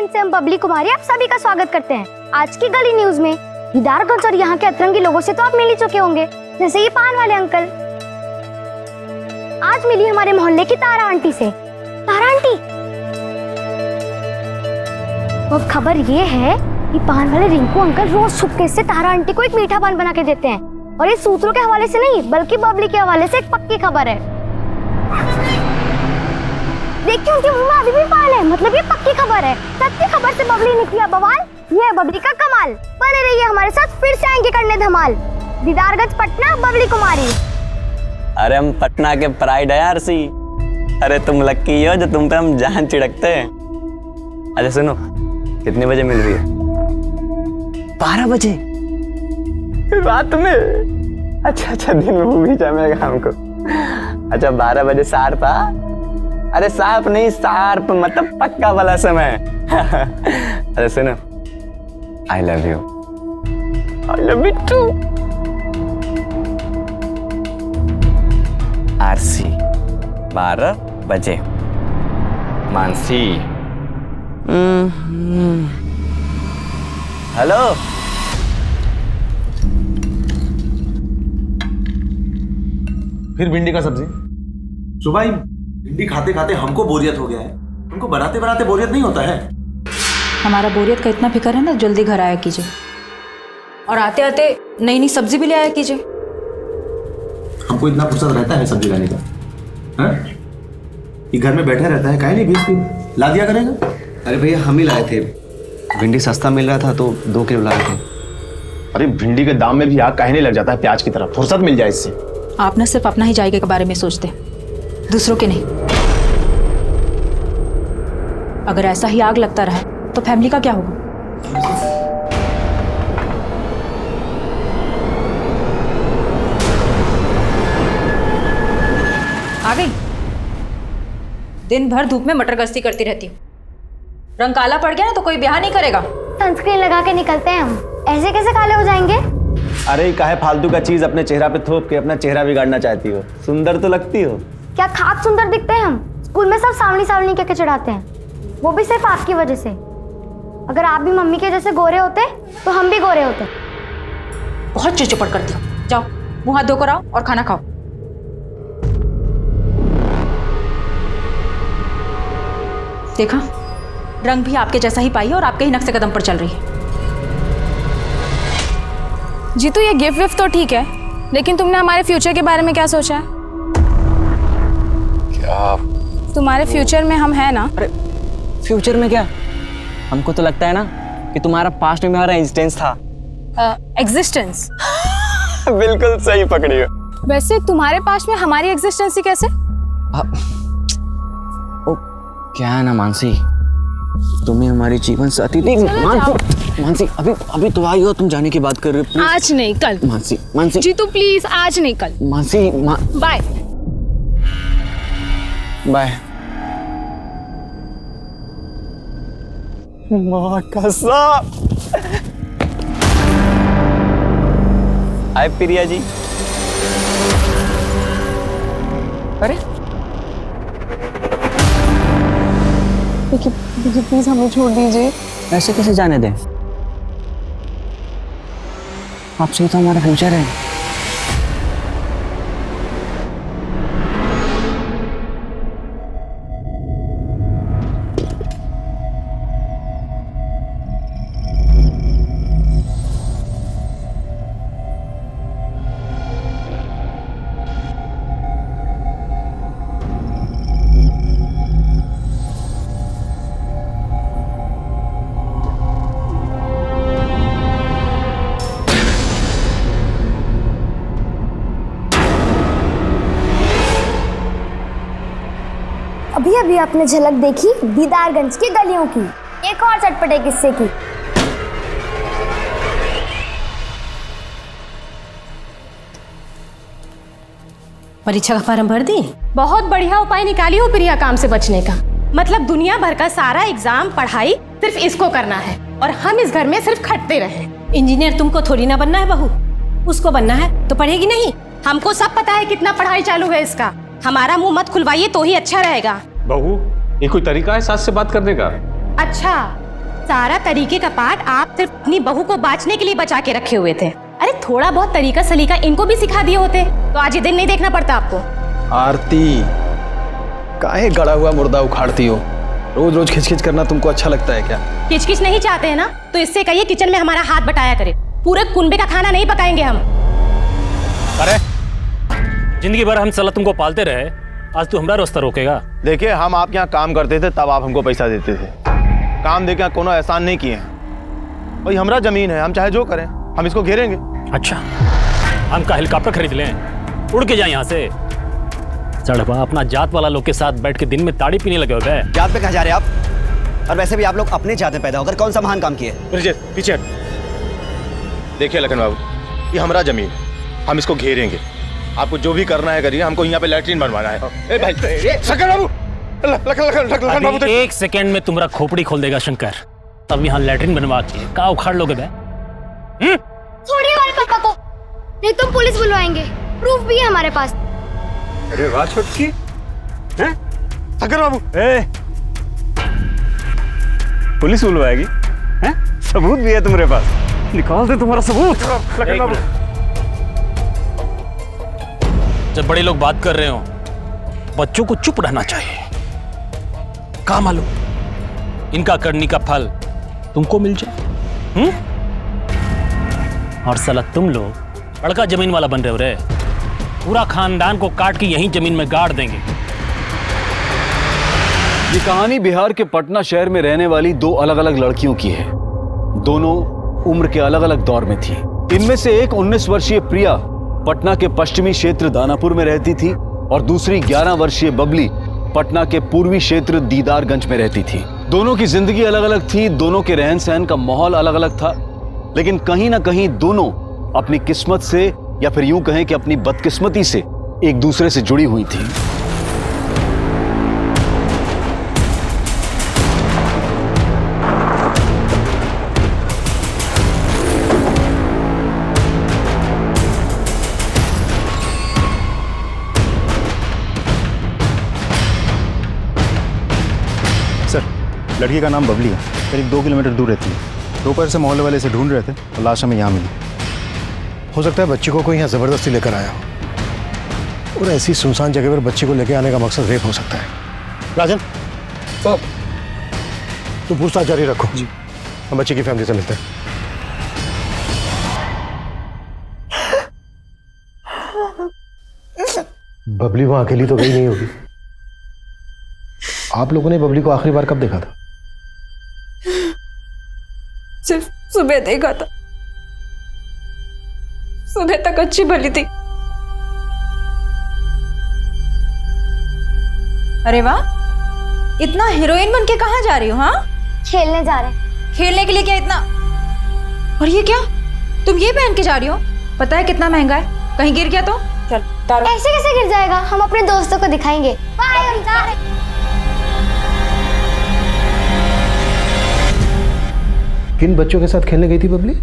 दीदारगंज से हम बबली कुमारी आप सभी का स्वागत करते हैं। आज की गली न्यूज में दीदारगंज और यहाँ के अतरंगी लोगों से तो आप मिल ही चुके होंगे, जैसे ये पान वाले अंकल। आज मिली हमारे मोहल्ले की तारा आंटी से। तारा आंटी, और खबर ये है कि पान वाले रिंकू अंकल रोज छुपके से तारा आंटी को एक मीठा पान बना के देते हैं, और ये सूत्रों के हवाले से नहीं बल्कि बबली के हवाले से एक पक्की खबर है। देखिए उनके मुंह में अभी भी पान है, मतलब ये पक्की खबर है। सच्ची खबर से बबली ने किया बवाल, ये है बबली का कमाल। बने रहिए हमारे साथ, फिर से आएंगे करने धमाल। दीदारगंज पटना बबली कुमारी। अरे हम पटना के प्राइड है यार सी। अरे तुम लक्की हो जो तुम पे हम जान चिड़कते हैं। अच्छा सुनो, कितने बजे मिल रही है? 12 बजे रात में? अच्छा दिन में भी जमेगा हमको। अच्छा 12 बजे शार्प। अरे शार्प नहीं, शार्प मतलब पक्का वाला समय। अरे सुनो, I love you. I love you too. आरसी 12 बजे। मानसी। हेलो। फिर भिंडी का सब्जी। सुबह भिंडी खाते खाते हमको बोरियत हो गया है, उनको बनाते बनाते बोरियत नहीं होता है। हमारा बोरियत का इतना फिक्र है ना, जल्दी घर आया कीजिए, और आते आते नई नई सब्जी भी ले आया कीजिए। हमको इतना फुर्सत रहता है सब्जी लाने का? हाँ? ये घर में बैठा रहता है, काहे नहीं भेजती? ला दिया करेगा। अरे भैया हम ही लाए थे, भिंडी सस्ता मिल रहा था तो 2 किलो लाए थे। अरे भिंडी के दाम में भी आग काहे नहीं लग जाता है प्याज की तरह? फुर्सत मिल जाए इससे। आप ना सिर्फ अपना ही जायके के बारे में सोचते, दूसरों के नहीं। अगर ऐसा ही आग लगता रहा तो फैमिली का क्या होगा? आ गई। दिन भर धूप में मटर गश्ती करती रहती हूँ, रंग काला पड़ गया ना तो कोई ब्याह नहीं करेगा। सनस्क्रीन लगा के निकलते हैं हम, ऐसे कैसे काले हो जाएंगे? अरे काहे फालतू का चीज अपने चेहरा पे थोप के अपना चेहरा बिगाड़ना चाहती हो? सुंदर तो लगती हो। क्या खाक सुंदर दिखते हैं हम? स्कूल में सब सावनी सावनी कह के चढ़ाते हैं, वो भी सिर्फ आपकी वजह से। अगर आप भी मम्मी के जैसे गोरे होते तो हम भी गोरे होते। बहुत चिड़चिड़ करती हो। जाओ मुंह हाथ धोकर आओ और खाना खाओ। देखा, रंग भी आपके जैसा ही पाई है और आपके ही नक्शे कदम पर चल रही है। जीतू ये गिफ्ट विफ्ट तो ठीक है, लेकिन तुमने हमारे फ्यूचर के बारे में क्या सोचा है? क्या? तुम्हारे फ्यूचर में हम हैं ना? अरे फ्यूचर में क्या? हमको तो लगता है ना कि तुम्हारा पास्ट में हमारा एग्जिस्टेंस था। एग्जिस्टेंस? बिल्कुल सही पकड़ी हो। वैसे तुम्हारे पास्ट में हमारी एग्जिस्टेंस ही कैसे? ओ क्या है ना मानसी, तुम्हें हमारी जीवन साथी थी। मानसी अभी तो आई हो, तुम जाने की बात कर रहे हो। आज नहीं कल। मानसी जीतू प्लीज, आज नहीं कल। Mansi bye bye. माँ कसम। हाय प्रिया जी। अरे प्लीज हमें छोड़ दीजिए। ऐसे कैसे जाने दें? आपसे ही तो हमारा फ्यूचर है। अभी अभी आपने झलक देखी दीदारगंज की गलियों की, एक और चटपटे किस्से की। परीक्षा का फॉर्म भर दी? बहुत बढ़िया उपाय निकाली हो प्रिया काम से बचने का। मतलब दुनिया भर का सारा एग्जाम पढ़ाई सिर्फ इसको करना है और हम इस घर में सिर्फ खटते रहे। इंजीनियर तुमको थोड़ी ना बनना है बहू, उसको बनना है तो पढ़ेगी नहीं। हमको सब पता है कितना पढ़ाई चालू है इसका, हमारा मुंह मत खुलवाइए तो ही अच्छा रहेगा। बहू ये कोई तरीका है सास से बात करने का? अच्छा सारा तरीके का पाठ आप सिर्फ अपनी बहू को बांचने के लिए बचा के रखे हुए थे। अरे थोड़ा बहुत तरीका सलीका इनको भी सिखा दिए होते तो आज ये दिन नहीं देखना पड़ता आपको। आरती, काहे गड़ा हुआ मुर्दा उखाड़ती हो? रोज रोज खिचखिच करना तुमको अच्छा लगता है क्या? किचकिच नहीं चाहते हैं ना तो इससे कहिए किचन में हमारा हाथ बटाया करे। पूरे कुनबे का खाना नहीं पकाएंगे हम। अरे जिंदगी भर हम साला तुमको पालते रहे, आज तू हमारा रास्ता रोकेगा? देखिए, हम आपके यहाँ काम करते थे तब आप हमको पैसा देते थे। काम देके कोनो एहसान नहीं किए हैं। भाई हमारा जमीन है, हम चाहे जो करें, हम इसको घेरेंगे। अच्छा, हम का हेलीकॉप्टर खरीद लें, उड़ के जाए यहाँ से? चढ़वा अपना जात वाला लोग के साथ बैठ के दिन में ताड़ी पीने लगे हो गए। जात पे कहाँ जा रहे हैं आप? और वैसे भी आप लोग अपने जात में पैदा होकर कौन सा महान काम किए? पीछे देखिए लखन बाबू, ये हमारा जमीन, हम इसको घेरेंगे। आपको जो भी करना है करिए, हमको यहाँ पे लैट्रिन बनवाना है। ए भाई, शंकर बाबू, लखन बाबू, एक सेकंड में तुम्हारा खोपड़ी खोल देगा शंकर। तब यहाँ लैट्रिन बनवा के का उखाड़ लोगे बे? छोड़िए हमारे पापा को, नहीं तो पुलिस बुलवाएंगे। प्रूफ भी है हमारे पास। अरे वाह छोटकी, शंकर बाबू, पुलिस बुलवाएगी? सबूत भी है तुम्हारे पास? निकाल दे तुम्हारा सबूत। लखन बाबू, जब बड़े लोग बात कर रहे हो, बच्चों को चुप रहना चाहिए। का मालूम इनका करनी का फल तुमको मिल जाए। और साला तुम लोग बड़का जमीन वाला बन रहे हो रे। पूरा खानदान को काट के यहीं जमीन में गाड़ देंगे। ये कहानी बिहार के पटना शहर में रहने वाली दो अलग अलग लड़कियों की है। दोनों उम्र के अलग अलग दौर में थी। इनमें से एक 19 वर्षीय प्रिया पटना के पश्चिमी क्षेत्र दानापुर में रहती थी और दूसरी 11 वर्षीय बबली पटना के पूर्वी क्षेत्र दीदारगंज में रहती थी। दोनों की जिंदगी अलग अलग थी, दोनों के रहन सहन का माहौल अलग अलग था, लेकिन कहीं ना कहीं दोनों अपनी किस्मत से या फिर यूं कहें कि अपनी बदकिस्मती से एक दूसरे से जुड़ी हुई थी। लड़की का नाम बबली है, करीब 2 किलोमीटर दूर रहती है। दोपहर से मोहल्ले वाले से ढूंढ रहे थे और लाश हमें यहाँ मिली। हो सकता है बच्ची को कोई यहाँ ज़बरदस्ती लेकर आया हो, और ऐसी सुनसान जगह पर बच्ची को लेकर आने का मकसद रेप हो सकता है। राजन, तुम पूछताछ जारी रखो जी, हम बच्ची की फैमिली से मिलते हैं। बबली वहां अकेली तो गई नहीं होगी। आप लोगों ने बबली को आखिरी बार कब देखा था? सिर्फ सुबह देखा था। सुबह तक अच्छी भली थी। अरे वाह, इतना हीरोइन बन के कहाँ जा रही हो? हाँ, खेलने जा रहे हैं। खेलने के लिए क्या इतना? और ये क्या, तुम ये पहन के जा रही हो? पता है कितना महंगा है, कहीं गिर गया तो? चल तारो। ऐसे कैसे गिर जाएगा, हम अपने दोस्तों को दिखाएंगे। बाय, हम जा रहे हैं। किन बच्चों के साथ खेलने गई थी बबली?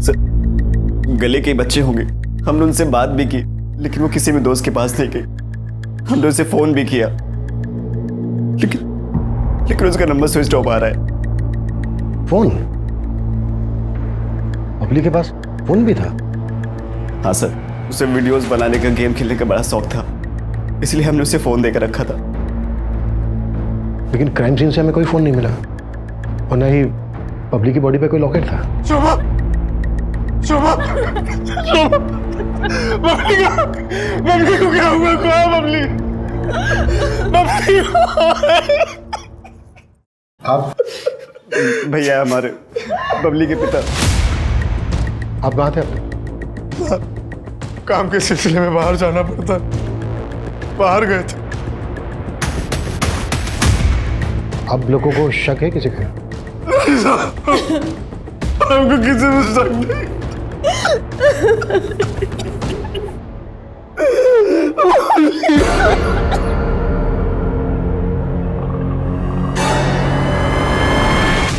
सर, गले के बच्चे होंगे। हमने उनसे बात भी की, लेकिन वो किसी भी दोस्त के पास नहीं गई। हमने उसे फोन भी किया, लेकिन उसका नंबर स्विच ऑफ आ रहा है। फोन? बबली के पास फोन भी था? हाँ सर, उसे वीडियोस बनाने का, गेम खेलने का बड़ा शौक था, इसलिए हमने उसे फोन देकर रखा था। लेकिन क्राइम सीन से हमें कोई फोन नहीं मिला, और न ही बबली की बॉडी पे कोई लॉकेट था। शोभा, शोभा, शोभा, बबली को क्या हुआ? कहाँ बबली? बबली आप भैया हमारे बबली के पिता। आप कहाँ थे? काम के सिलसिले में बाहर जाना पड़ता, बाहर गए थे। आप लोगों को शक है किसी का? नहीं साहब, हमको किसी में शक नहीं।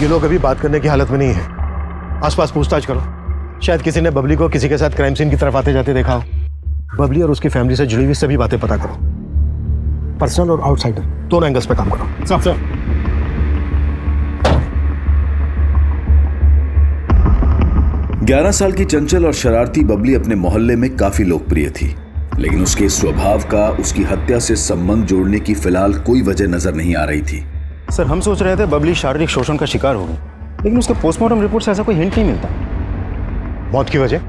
ये लोग अभी बात करने की हालत में नहीं है। आसपास पूछताछ करो, शायद किसी ने बबली को किसी के साथ क्राइम सीन की तरफ आते जाते देखा हो। बबली और उसकी फैमिली से जुड़ी हुई सभी बातें पता करो, पर्सनल और आउटसाइडर दोनों एंगल्स पे काम करो। साहब, 11 साल की चंचल और शरारती बबली अपने मोहल्ले में काफी लोकप्रिय थी, लेकिन उसके स्वभाव का उसकी हत्या से संबंध जोड़ने की फिलहाल कोई वजह नजर नहीं आ रही थी। सर, हम सोच रहे थे बबली शारीरिक शोषण का शिकार हो गई, लेकिन उसके पोस्टमार्टम रिपोर्ट से ऐसा कोई हिंट नहीं मिलता। मौत की वजह?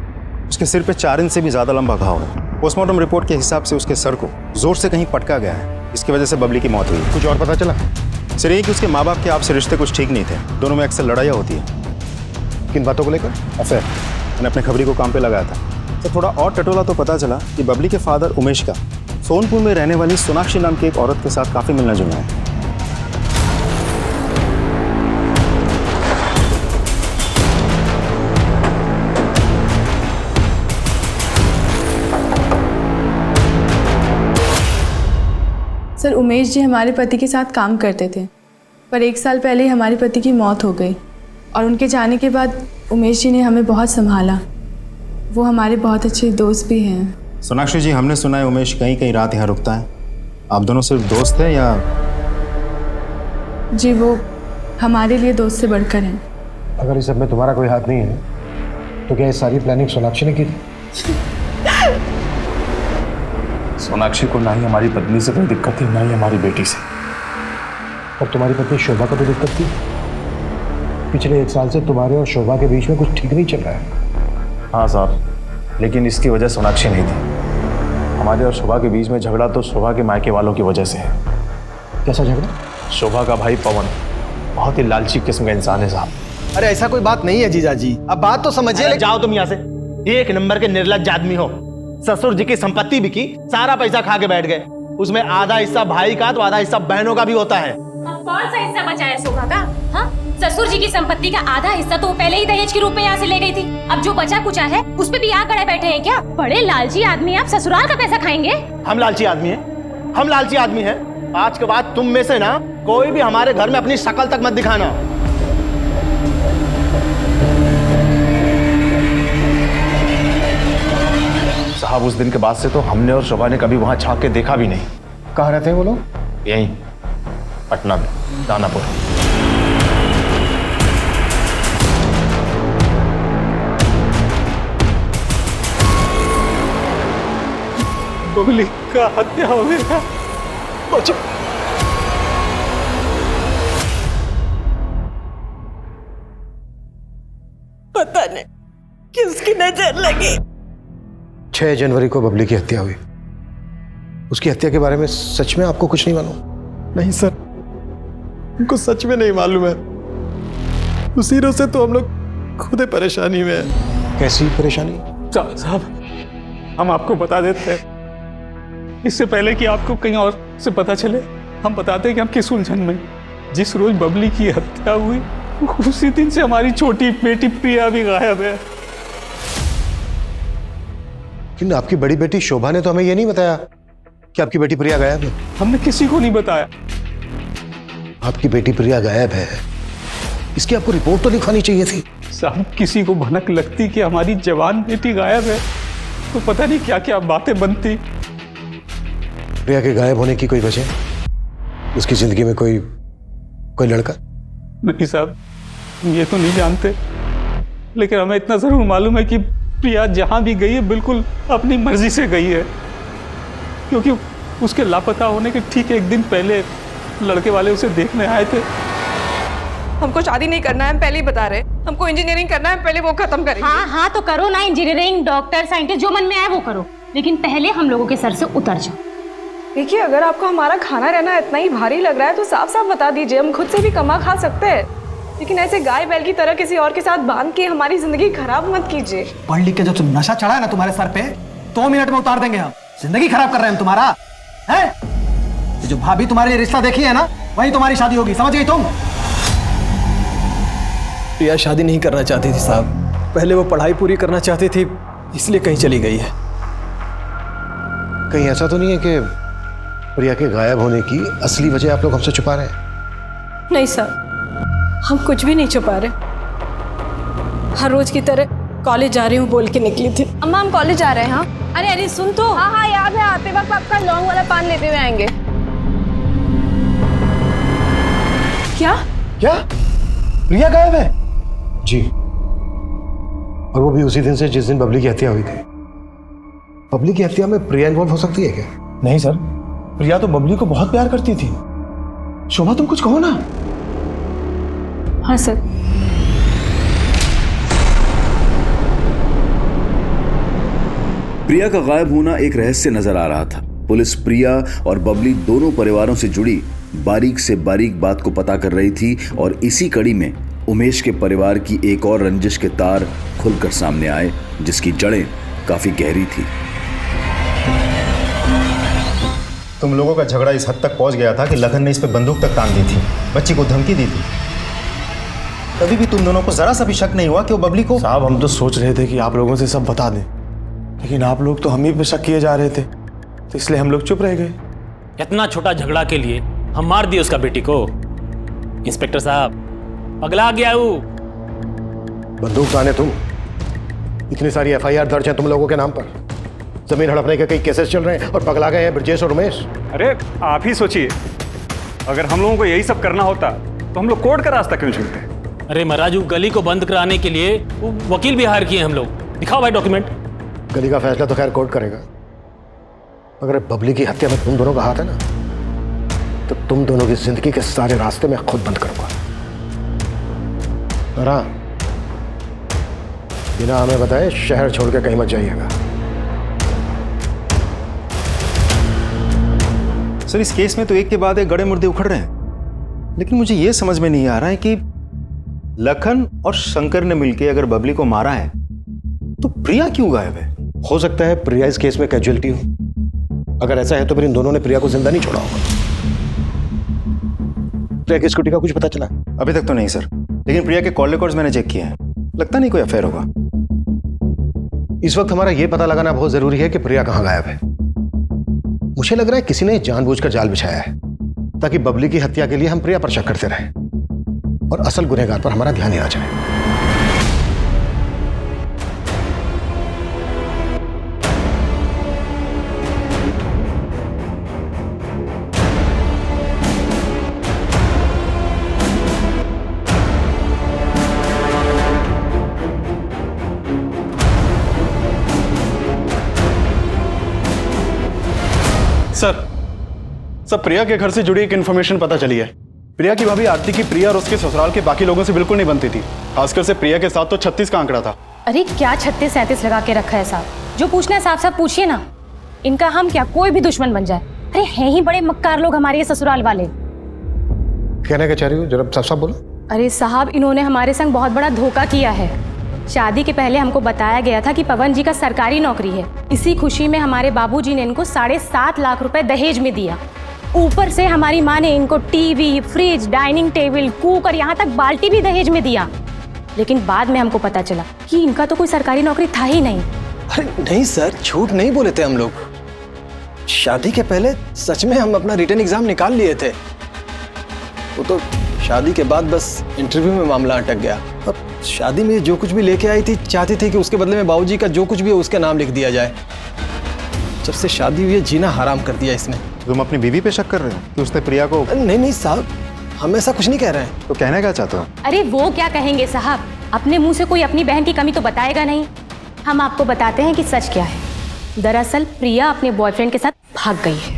उसके सिर पे 4 इंच से भी ज्यादा लंबा घाव है। पोस्टमार्टम रिपोर्ट के हिसाब से उसके सर को जोर से कहीं पटका गया है, इसकी वजह से बबली की मौत हुई। कुछ और पता चला? सर, ये कि उसके माँ बाप के आपसे रिश्ते कुछ ठीक नहीं थे, दोनों में अक्सर लड़ाइयाँ होती है। किन बातों को लेकर? अफेयर। मैंने अपने खबरी को काम पे लगाया था। सर, थोड़ा और टटोला तो पता चला कि बबली के फादर उमेश का सोनपुर में रहने वाली सोनाक्षी नाम की एक औरत के साथ काफी मिलना जुलना है। सर, उमेश जी हमारे पति के साथ काम करते थे, पर 1 साल पहले ही हमारे पति की मौत हो गई और उनके जाने के बाद उमेश जी ने हमें बहुत संभाला। वो हमारे बहुत अच्छे दोस्त भी हैं। सोनाक्षी जी, हमने सुना है उमेश कहीं कहीं रात यहाँ रुकता है। आप दोनों सिर्फ दोस्त हैं या? जी, वो हमारे लिए दोस्त से बढ़कर हैं। अगर इस सब में तुम्हारा कोई हाथ नहीं है तो क्या ये सारी प्लानिंग सोनाक्षी ने की थी? सोनाक्षी को ना ही हमारी पत्नी से कोई दिक्कत थी, ना ही हमारी बेटी से। और तुम्हारी पत्नी शोभा को तो दिक्कत थी। पिछले 1 साल से तुम्हारे और शोभा के बीच में कुछ ठीक नहीं चल रहा है। हाँ साहब, लेकिन इसकी वजह सोनाक्षी नहीं थी। हमारे और शोभा के बीच में झगड़ा तो शोभा के मायके वालों की वजह से है। कैसा झगड़ा? शोभा का भाई पवन बहुत ही लालची किस्म का इंसान है साहब। अरे ऐसा कोई बात नहीं है जीजाजी, अब बात तो समझिए। जाओ तुम यहाँ से, 1 नंबर के निर्लज्ज आदमी हो। ससुर जी की संपत्ति बिकी, सारा पैसा खा के बैठ गए। उसमें आधा हिस्सा भाई का तो आधा हिस्सा बहनों का भी होता है। कौन सा हिस्सा बचा है शोभा का? हाँ, ससुर जी की संपत्ति का आधा हिस्सा तो पहले ही दहेज के रूप में यहाँ से ले गई थी। अब जो बचा कुचा है उस पे भी यहाँ खड़े बैठे हैं क्या? बड़े लालची आदमी, आप ससुराल का पैसा खाएंगे? हम लालची आदमी हैं? हम लालची आदमी हैं? आज के बाद तुम में से ना कोई भी हमारे घर में अपनी शक्ल तक मत दिखाना। साहब, उस दिन के बाद से तो हमने और शोभा ने कभी वहां झांक के देखा भी नहीं। कहाँ रहते हैं वो लोग? यहीं पटना में, दानापुर। बबली का हत्या हो गया। बचो। पता नहीं किसकी नजर लगी। 6 जनवरी को बबली की हत्या हुई। उसकी हत्या के बारे में सच में आपको कुछ नहीं मालूम? नहीं सर, उनको सच में नहीं मालूम है। उसी रोज से तो हम लोग खुद परेशानी में हैं। कैसी परेशानी? साहब, हम आपको बता देते हैं, इससे पहले कि आपको कहीं और से पता चले, हम बताते हैं कि हम किस उलझन में। जिस रोज बबली की हत्या हुई उसी दिन से हमारी छोटी बेटी प्रिया भी गायब है। लेकिन आपकी बड़ी बेटी शोभा ने तो हमें ये नहीं बताया कि आपकी बेटी प्रिया गायब है। हमने किसी को नहीं बताया। आपकी बेटी प्रिया गायब है, इसकी आपको रिपोर्ट तो लिखवानी चाहिए थी। साहब, किसी को भनक लगती कि हमारी जवान बेटी गायब है तो पता नहीं क्या क्या बातें बनती। प्रिया के गायब होने की कोई वजह? उसकी जिंदगी में कोई लड़का? नहीं साहब, ये तो नहीं जानते, लेकिन हमें इतना जरूर मालूम है कि प्रिया जहां भी गई है बिल्कुल अपनी मर्जी से गई है, क्योंकि उसके लापता होने के ठीक 1 दिन पहले लड़के वाले उसे देखने आए थे। हमको शादी नहीं करना है, हम पहले ही बता रहे। हमको इंजीनियरिंग करना है, पहले वो खत्म करेंगे। हाँ हाँ, तो करो ना, इंजीनियरिंग, डॉक्टर, साइंटिस्ट, जो मन में आए वो करो, लेकिन पहले हम लोगों के सर से उतर जाओ। देखिए, अगर आपको हमारा खाना रहना इतना ही भारी लग रहा है तो साफ साफ बता दीजिए, हम खुद से भी कमा खा सकते हैं। लेकिन ऐसे गाय बैल की तरह किसी और के साथ बांध के हमारी जिंदगी खराब मत कीजिए। पढ़ लिख के जो तुम नशा चढ़ा है ना तुम्हारे सर पे, 2 मिनट में उतार देंगे हम। जिंदगी खराब कर रहे हैं हम तुम्हारा, है? जो भाभी तुम्हारे लिए रिश्ता देखी है ना, वही तुम्हारी शादी होगी, समझ गई तुम? प्रिया शादी नहीं करना चाहती थी साहब, पहले वो पढ़ाई पूरी करना चाहती थी, इसलिए कहीं चली गई है। कहीं ऐसा तो नहीं है कि प्रिया के गायब होने की असली वजह आप लोग हमसे छुपा रहे हैं? नहीं सर, हम कुछ भी नहीं छुपा रहे। हर रोज की तरह कॉलेज जा रही हूँ बोल के निकली थी। अम्मा, हम कॉलेज जा रहे हैं। हाँ, अरे सुन तो। हाँ हाँ, याद है, आते वक्त आपका लौंग वाला पान लेते हुए आएंगे। क्या? प्रिया गायब है? जी, और वो भी उसी दिन से जिस दिन बबली की हत्या हुई थी। बबली की हत्या में प्रिया इन्वॉल्व हो सकती है क्या? नहीं सर, प्रिया तो बबली को बहुत प्यार करती थी। शोभा तुम कुछ कहो ना। हाँ सर। प्रिया का गायब होना एक रहस्य नजर आ रहा था। पुलिस प्रिया और बबली दोनों परिवारों से जुड़ी बारीक से बारीक बात को पता कर रही थी और इसी कड़ी में उमेश के परिवार की एक और रंजिश के तार खुलकर सामने आए, जिसकी जड़ें काफी गहरी थी। तुम लोगों का झगड़ा इस हद तक पहुंच गया था कि लखन ने इस पे बंदूक तक तान दी थी, बच्ची को धमकी दी थी। तभी भी तुम दोनों को जरा सा भी शक नहीं हुआ कि वो बबली को। साहब हम तो सोच रहे थे कि आप लोगों से सब बता दें, लेकिन आप लोग तो हम ही पे शक किए जा रहे थे, तो इसलिए हम लोग चुप रह गए। इतना छोटा झगड़ा के लिए हम मार दिए उसका बेटी को। इंस्पेक्टर साहब, पगला गया वो। बंदूक ताने तुम? इतनी सारी एफआईआर दर्ज है तुम लोगों के नाम पर, जमीन हड़पने के कई केसेस चल रहे हैं और पगला गए हैं ब्रजेश और उमेश। अरे आप ही सोचिए, अगर हम लोगों को यही सब करना होता तो हम लोग कोर्ट का रास्ता क्यों चुनते? अरे महाराज, वो गली को बंद कराने के लिए वो वकील भी हायर किए हम लोग। दिखाओ भाई डॉक्यूमेंट। गली का फैसला तो खैर कोर्ट करेगा, अगर बबली की हत्या में तुम दोनों का हाथ है ना, तो तुम दोनों की जिंदगी के सारे रास्ते मैं खुद बंद करूंगा। और हाँ, बिना हमें बताए शहर छोड़ के कहीं मत जाइएगा। सर, इस केस में तो एक के बाद एक गड़े मुर्दे उखड़ रहे हैं, लेकिन मुझे यह समझ में नहीं आ रहा है कि लखन और शंकर ने मिलकर अगर बबली को मारा है तो प्रिया क्यों गायब है? हो सकता है प्रिया इस केस में कैजुअलिटी हो। अगर ऐसा है तो फिर इन दोनों ने प्रिया को जिंदा नहीं छोड़ा होगा। प्रिया की स्कूटी का कुछ पता चला? अभी तक तो नहीं सर, लेकिन प्रिया के कॉल रिकॉर्ड्स मैंने चेक किए हैं, लगता नहीं कोई अफेयर होगा। इस वक्त हमारा यह पता लगाना बहुत जरूरी है कि प्रिया कहां गायब है। मुझे लग रहा है किसी ने जानबूझकर जाल बिछाया है ताकि बबली की हत्या के लिए हम प्रिया पर शक करते रहें और असल गुनहगार पर हमारा ध्यान ही ना जाए। सर, प्रिया के घर से जुड़ी एक इन्फॉर्मेशन पता चली है। प्रिया की भाभी आरती की प्रिया और उसके ससुराल के बाकी लोगों से बिल्कुल नहीं बनती थी, खासकर से प्रिया के साथ तो 36 का आंकड़ा था। अरे क्या 36-37 लगा के रखा है साहब? जो पूछना है साफ साफ पूछिए ना। इनका हम क्या कोई भी दुश्मन बन जाए। अरे हैं ही बड़े मक्कार लोग हमारे ये ससुराल वाले। कहना क्या चाह रही हो, जरा साफ साफ बोलो। अरे साहब, इन्होंने हमारे संग बहुत बड़ा धोखा किया है। शादी के पहले हमको बताया गया था कि पवन जी का सरकारी नौकरी है। इसी खुशी में हमारे बाबूजी ने इनको 7.5 लाख रुपए दहेज में दिया। ऊपर से हमारी माँ ने इनको TV, fridge, dining table, cooker, यहाँ तक बाल्टी भी दहेज में दिया। लेकिन बाद में हमको पता चला कि इनका तो कोई सरकारी नौकरी था ही नहीं। अरे नहीं सर, झूठ नहीं बोले थे हम लोग। शादी के पहले सच में हम अपना रिटन एग्जाम निकाल लिए थे। वो तो शादी के बाद बस इंटरव्यू में मामला अटक गया। और शादी में जो कुछ भी लेके आई थी, चाहती थी कि उसके बदले में बाबूजी का जो कुछ भी है उसका नाम लिख दिया जाए। जब से शादी हुई है, जीना हराम कर दिया इसने। तुम अपनी बीवी पे शक कर रहे हो कि उसने प्रिया को? नहीं साहब, हम ऐसा कुछ नहीं कह रहे हैं। तो कहना क्या चाहते हो? अरे वो क्या कहेंगे साहब, अपने मुंह से कोई अपनी बहन की कमी तो बताएगा नहीं। हम आपको बताते हैं कि सच क्या है। दरअसल प्रिया अपने बॉयफ्रेंड के साथ भाग गई है।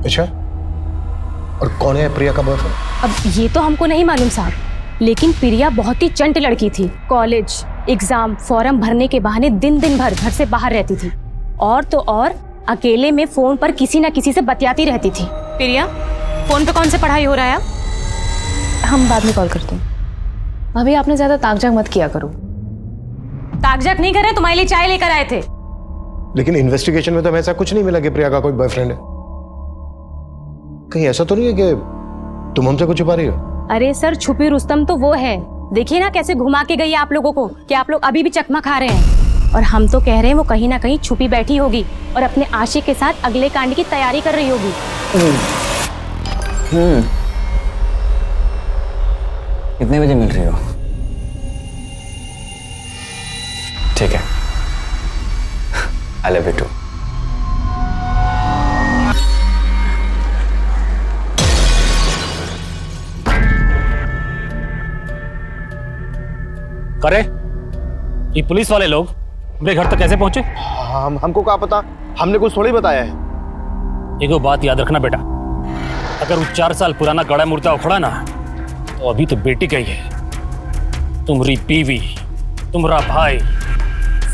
अच्छा, और कौन है प्रिया का बॉयफ्रेंड? अब ये तो हमको नहीं मालूम साहब, लेकिन प्रिया बहुत ही चंट लड़की थी। कॉलेज, एग्जाम, फॉर्म भरने के बहाने दिन भर घर से बाहर रहती थी। और तो और अकेले में फोन पर किसी न किसी से बतियाती रहती थी। प्रिया, फोन पे कौन से पढ़ाई हो रहा है? हम बाद में कॉल करते हैं। भाभी आपने ज्यादा ताकझाक मत किया करो। ताकझाक नहीं कर रहे, तुम्हारे लिए चाय लेकर आए थे। लेकिन इन्वेस्टिगेशन में तो हमें ऐसा कुछ नहीं मिला कि प्रिया का कोई बॉयफ्रेंड है। कहीं ऐसा तो नहीं है कि तुम हमसे कुछ छुपा रही हो? अरे सर, छुपी रुस्तम तो वो है। देखिए ना कैसे घुमा के गई आप लोगों को कि आप लोग अभी भी चकमा खा रहे हैं। और हम तो कह रहे हैं वो कहीं ना कहीं छुपी बैठी होगी और अपने आशिक के साथ अगले कांड की तैयारी कर रही होगी। कितने बजे मिल रही हो? ठीक है, आई लव यू टू। करे ये पुलिस वाले लोग मेरे घर तक कैसे पहुंचे? हमको क्या पता, हमने कुछ थोड़ी बताया है। एक बात याद रखना बेटा, अगर वो 4 साल पुराना कड़ा मुर्दा उखड़ा ना, तो अभी तो बेटी गई है। तुम्हारी बीवी, तुम्हारा भाई,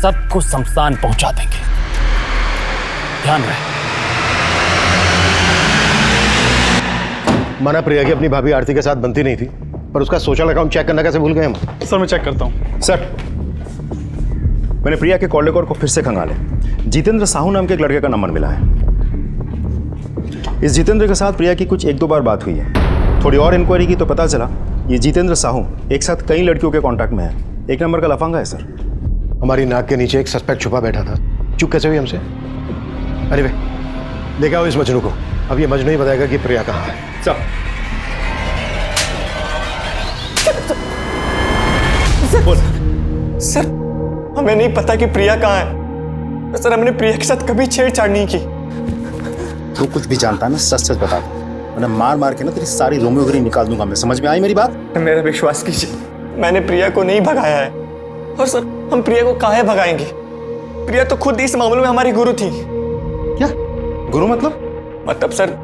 सबको शमशान पहुंचा देंगे। ध्यान रहे। माना प्रिया की अपनी भाभी आरती के साथ बनती नहीं थी, पर उसका सोशल अकाउंट चेक करना कैसे भूल गए हम? सर मैं चेक करता हूँ। सर मैंने प्रिया के कॉल रिकॉर्ड को फिर से खंगाले। जितेंद्र साहू नाम के एक लड़के का नंबर मिला है। इस जितेंद्र के साथ प्रिया की कुछ 1-2 बार बात हुई है। थोड़ी और इंक्वायरी की तो पता चला ये जितेंद्र साहू एक साथ कई लड़कियों के कांटेक्ट में है। एक नंबर का लफंगा है सर। हमारी नाक के नीचे एक सस्पेक्ट छुपा बैठा था। चुप कैसे हुई हमसे? अरे वे देखा हो इस मजनू को। अब ये मजनू ही बताएगा कि प्रिया कहाँ है। सर हमें नहीं पता कि प्रिया कहाँ है। सर हमने प्रिया के साथ कभी छेड़छाड़ नहीं की। तू कुछ भी जानता है ना, सच सच बता दे, वरना मार मार के ना तेरी सारी रोमियोगिरी निकाल दूंगा मैं। समझ में आई मेरी बात? मेरा विश्वास कीजिए, मैंने प्रिया को नहीं भगाया है। और सर हम प्रिया को काहे भगाएंगे? प्रिया तो खुद इस मामले में हमारी गुरु थी। क्या गुरु मतलब सर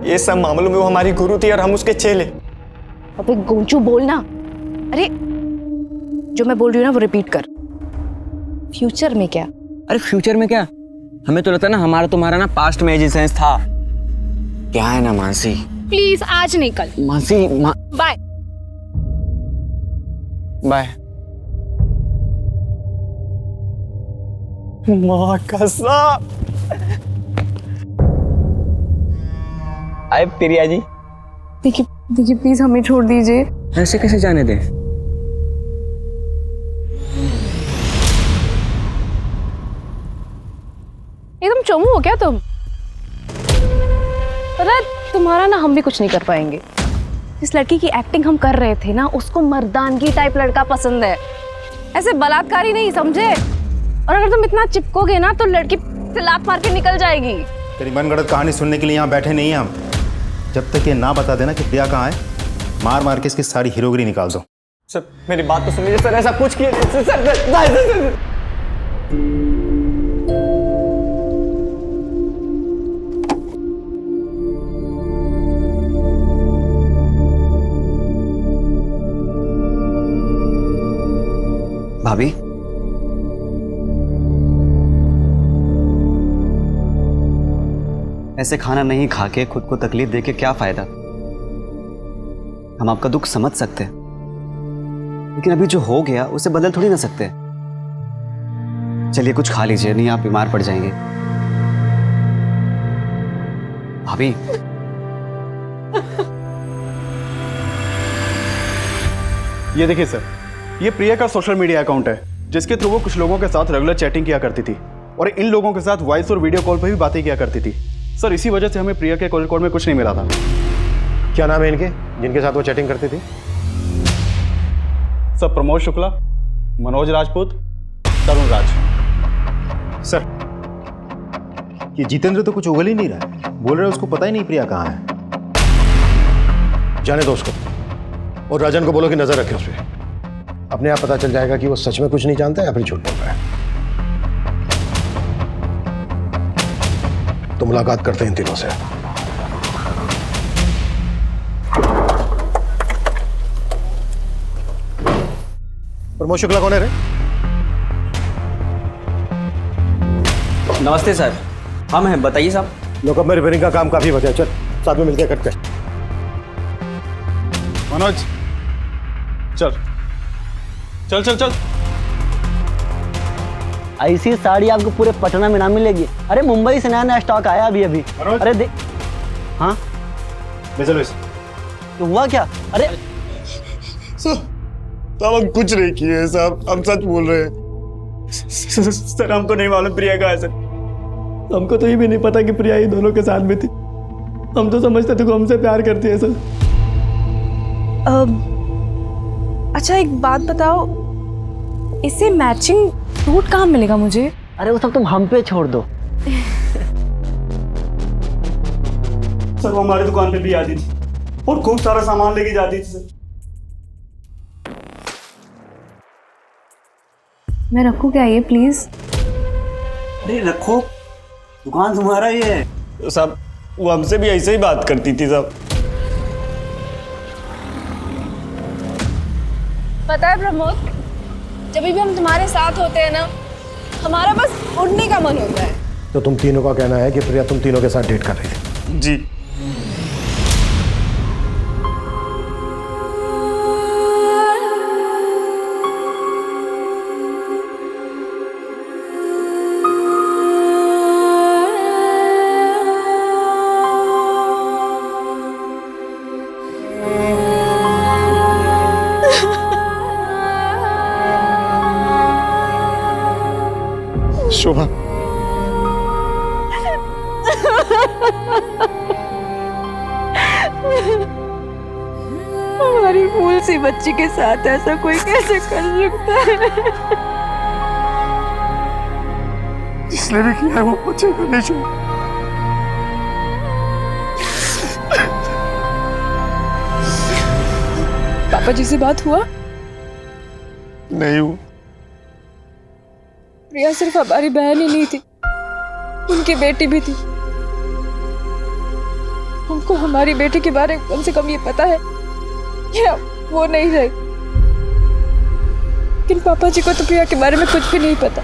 ये सब मामलों में वो हमारी गुरु थी और हम उसके चेले। अबे गोंचू बोलना। अरे जो मैं बोल रही हूँ ना वो रिपीट कर। फ्यूचर में क्या? अरे फ्यूचर में क्या, हमें तो लगता है ना हमारा तुम्हारा ना पास्ट में एजिसेंस था। क्या है ना मानसी, प्लीज आज नहीं कल। Mansi bye bye. माँ कसम। आए प्रिया जी। देखिए प्लीज हमें छोड़ दीजिए। ऐसे कैसे जाने दें? एकदम चमू हो क्या तुम? पता है तुम्हारा ना हम भी कुछ नहीं कर पाएंगे। जिस लड़की की एक्टिंग हम कर रहे थे ना, उसको मर्दानगी टाइप लड़का पसंद है, ऐसे बलात्कारी नहीं, समझे? और अगर तुम इतना चिपकोगे ना तो लड़की लात मार के निकल जाएगी। तेरी मनगढ़ंत कहानी सुनने के लिए यहाँ बैठे नहीं हैं हम। जब तक ये ना बता देना कि प्रिया कहाँ है, मार मार के इसकी सारी हीरोगिरी निकाल दो। सर मेरी बात तो सुनिए सर, ऐसा कुछ किए सर। भाभी ऐसे खाना नहीं खा के खुद को तकलीफ दे के क्या फायदा? हम आपका दुख समझ सकते हैं, लेकिन अभी जो हो गया उसे बदल थोड़ी ना सकते। चलिए कुछ खा लीजिए, नहीं आप बीमार पड़ जाएंगे। भाभी ये देखिए सर, ये प्रिया का सोशल मीडिया अकाउंट है जिसके थ्रू वो कुछ लोगों के साथ रेगुलर चैटिंग किया करती थी और इन लोगों के साथ वॉइस और वीडियो कॉल पर भी बातें किया करती थी। सर इसी वजह से हमें प्रिया के कॉल रिकॉर्ड में कुछ नहीं मिला था। क्या नाम है इनके जिनके साथ वो चैटिंग करती थी? सर प्रमोद शुक्ला, मनोज राजपूत, तरुण राज। सर ये जितेंद्र तो कुछ उगल ही नहीं रहा है, बोल रहे उसको पता ही नहीं प्रिया कहाँ है। जाने दो उसको, और राजन को बोलो कि नजर रखे उस पर। अपने आप पता चल जाएगा कि वो सच में कुछ नहीं जानता है या फिर झूठ बोल रहा है। तो मुलाकात करते हैं इन तीनों से। प्रमोद शुक्ला कौन है रे? नमस्ते सर, हम हैं, बताइए साहब। लोकअप में रिपेयरिंग का काम काफी बचा है, चल साथ में मिलकर करते हैं। मनोज चल चल चल चल। ऐसी साड़ी आपको पूरे पटना में ना मिलेगी। अरे मुंबई से नया नया स्टॉक आया अभी अभी। अरे देख। हाँ तो हुआ क्या? अरे साहब हम कुछ नहीं किए साहब, हम सच बोल रहे हैं। सर हमको नहीं मालूम प्रिया कहाँ है सर। हमको तो ये भी नहीं पता कि प्रिया ये दोनों के साथ में थी। हम तो समझते थे कि हमसे प्यार करती है सर। अच्छा एक बात बताओ, इससे मैचिंग सूट कहाँ मिलेगा मुझे? अरे वो सब तुम हम पे छोड़ दो। सर वो हमारी दुकान पे भी आती थी और खूब सारा सामान लेके जाती थी सर। मैं रखूँ क्या ये प्लीज़? अरे रखो, दुकान तुम्हारा ही है। तो साहब वो हमसे भी ऐसे ही बात करती थी साहब। पता है प्रमोद, जब भी हम तुम्हारे साथ होते हैं ना, हमारा बस उड़ने का मन होता है। तो तुम तीनों का कहना है कि प्रिया तुम तीनों के साथ डेट कर रही थी? जी। शोभा, हमारी फूल सी बच्ची के साथ ऐसा कोई कैसे कर सकता है? जिसने भी किया वो मुझे करने चाहिए। पापा जी से बात हुआ? नहीं हुआ। प्रिया सिर्फ हमारी बहन ही नहीं थी, उनकी बेटी भी थी। हमको हमारी बेटी के बारे में कम से कम ये पता है कि वो नहीं रही, लेकिन पापा जी को तो प्रिया के बारे में कुछ भी नहीं पता।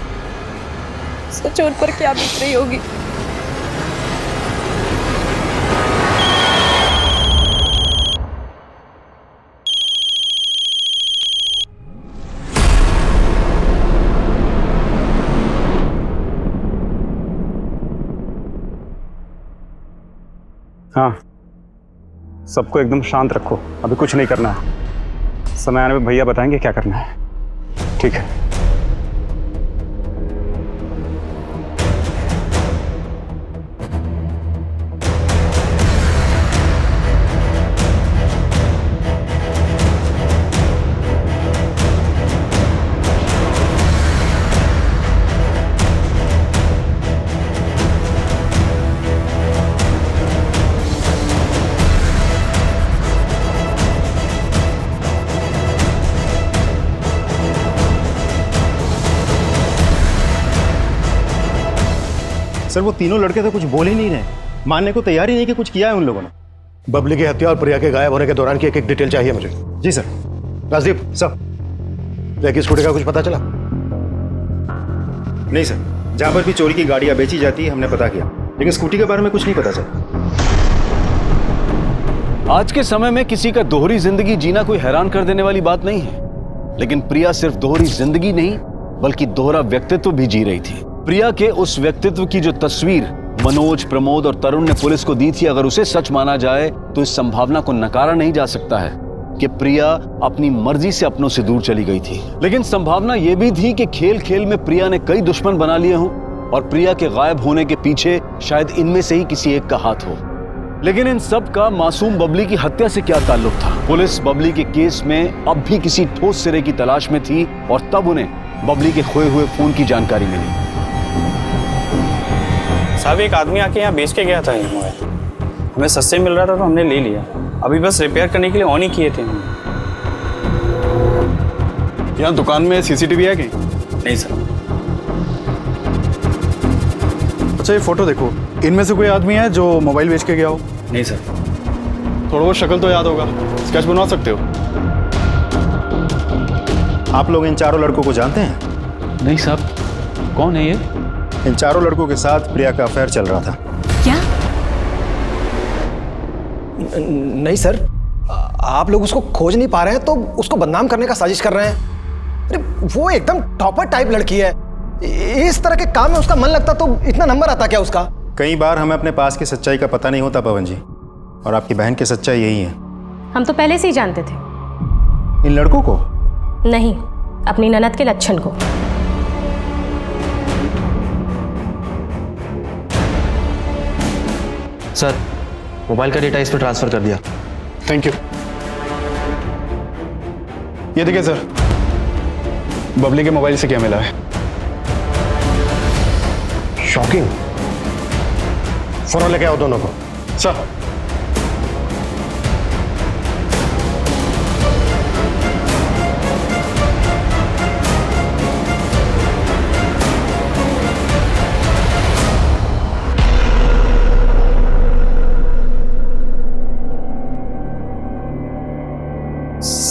सच उन पर क्या बीत रही होगी। हाँ, सबको एकदम शांत रखो, अभी कुछ नहीं करना है। समय आने पे भैया बताएंगे क्या करना है। ठीक है। सर वो तीनों लड़के तो कुछ बोल ही नहीं रहे, मानने को तैयार ही नहीं कि कुछ किया है उन लोगों ने। बबली की हत्या और प्रिया के गायब होने के दौरान की एक एक डिटेल चाहिए मुझे। जी सर। राजदीप सर, प्रिया की स्कूटी का कुछ पता चला? नहीं सर, जहां पर भी चोरी की गाड़ियां बेची जाती है हमने पता किया, लेकिन स्कूटी के बारे में कुछ नहीं पता चला। आज के समय में किसी का दोहरी जिंदगी जीना कोई हैरान कर देने वाली बात नहीं है, लेकिन प्रिया सिर्फ दोहरी जिंदगी नहीं बल्कि दोहरा व्यक्तित्व भी जी रही थी। प्रिया के उस व्यक्तित्व की जो तस्वीर मनोज, प्रमोद और तरुण ने पुलिस को दी थी, अगर उसे सच माना जाए तो इस संभावना को नकारा नहीं जा सकता है कि प्रिया अपनी मर्जी से अपनों से दूर चली गई थी। लेकिन संभावना यह भी थी कि खेल खेल में प्रिया ने कई दुश्मन बना लिए हों और प्रिया के गायब होने के पीछे शायद इनमें से ही किसी एक का हाथ हो। लेकिन इन सब का मासूम बबली की हत्या से क्या ताल्लुक था? पुलिस बबली के केस में अब भी किसी ठोस सिरे की तलाश में थी और तब उन्हें बबली के खोए हुए फोन की जानकारी मिली। साहब एक आदमी आके यहाँ बेच के गया था ये मोबाइल, हमें सस्ते मिल रहा था तो हमने ले लिया। अभी बस रिपेयर करने के लिए ऑन ही किए थे हमने। यहाँ दुकान में सीसीटीवी है कहीं? नहीं सर। अच्छा ये फोटो देखो, इनमें से कोई आदमी है जो मोबाइल बेच के गया हो? नहीं सर। थोड़ा बहुत शक्ल तो याद होगा, स्केच बनवा सकते हो? आप लोग इन चारों लड़कों को जानते हैं? नहीं साहब। कौन है ये? इन चारों लड़कों के साथ प्रिया का अफेयर चल रहा था। क्या? नहीं सर, आप लोग उसको खोज नहीं पा रहे हैं तो उसको बदनाम करने का साजिश कर रहे हैं। अरे वो एकदम टॉपर टाइप लड़की है, इस तरह के काम में उसका मन लगता तो इतना नंबर आता क्या उसका? कई बार हमें अपने पास की सच्चाई का पता नहीं होता पवन जी, और आपकी बहन की सच्चाई यही है। हम तो पहले से ही जानते थे। इन लड़कों को? नहीं, अपनी ननद के लच्छन को। सर, मोबाइल का डेटा इस पर ट्रांसफर कर दिया। Thank you. ये देखिए सर, बबली के मोबाइल से क्या मिला है। शॉकिंग। फोन लेके आओ दोनों को। सर।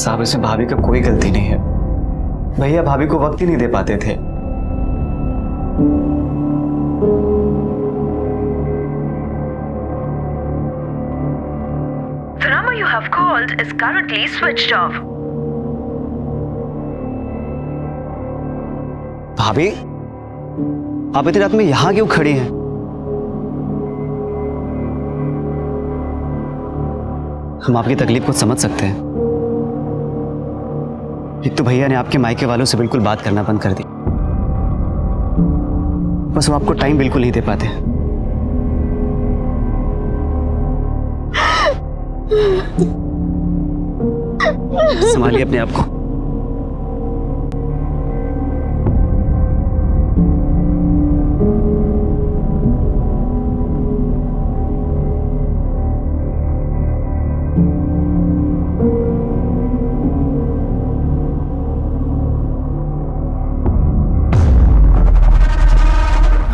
साहब इसमें भाभी का कोई गलती नहीं है। भैया भाभी को वक्त ही नहीं दे पाते थे। The number you have called is currently switched off. भाभी, आप इतनी रात में यहां क्यों खड़ी हैं? हम आपकी तकलीफ को समझ सकते हैं। एक तो भैया ने आपके मायके वालों से बिल्कुल बात करना बंद कर दी, बस वो आपको टाइम बिल्कुल नहीं दे पाते। संभालिए अपने आप को।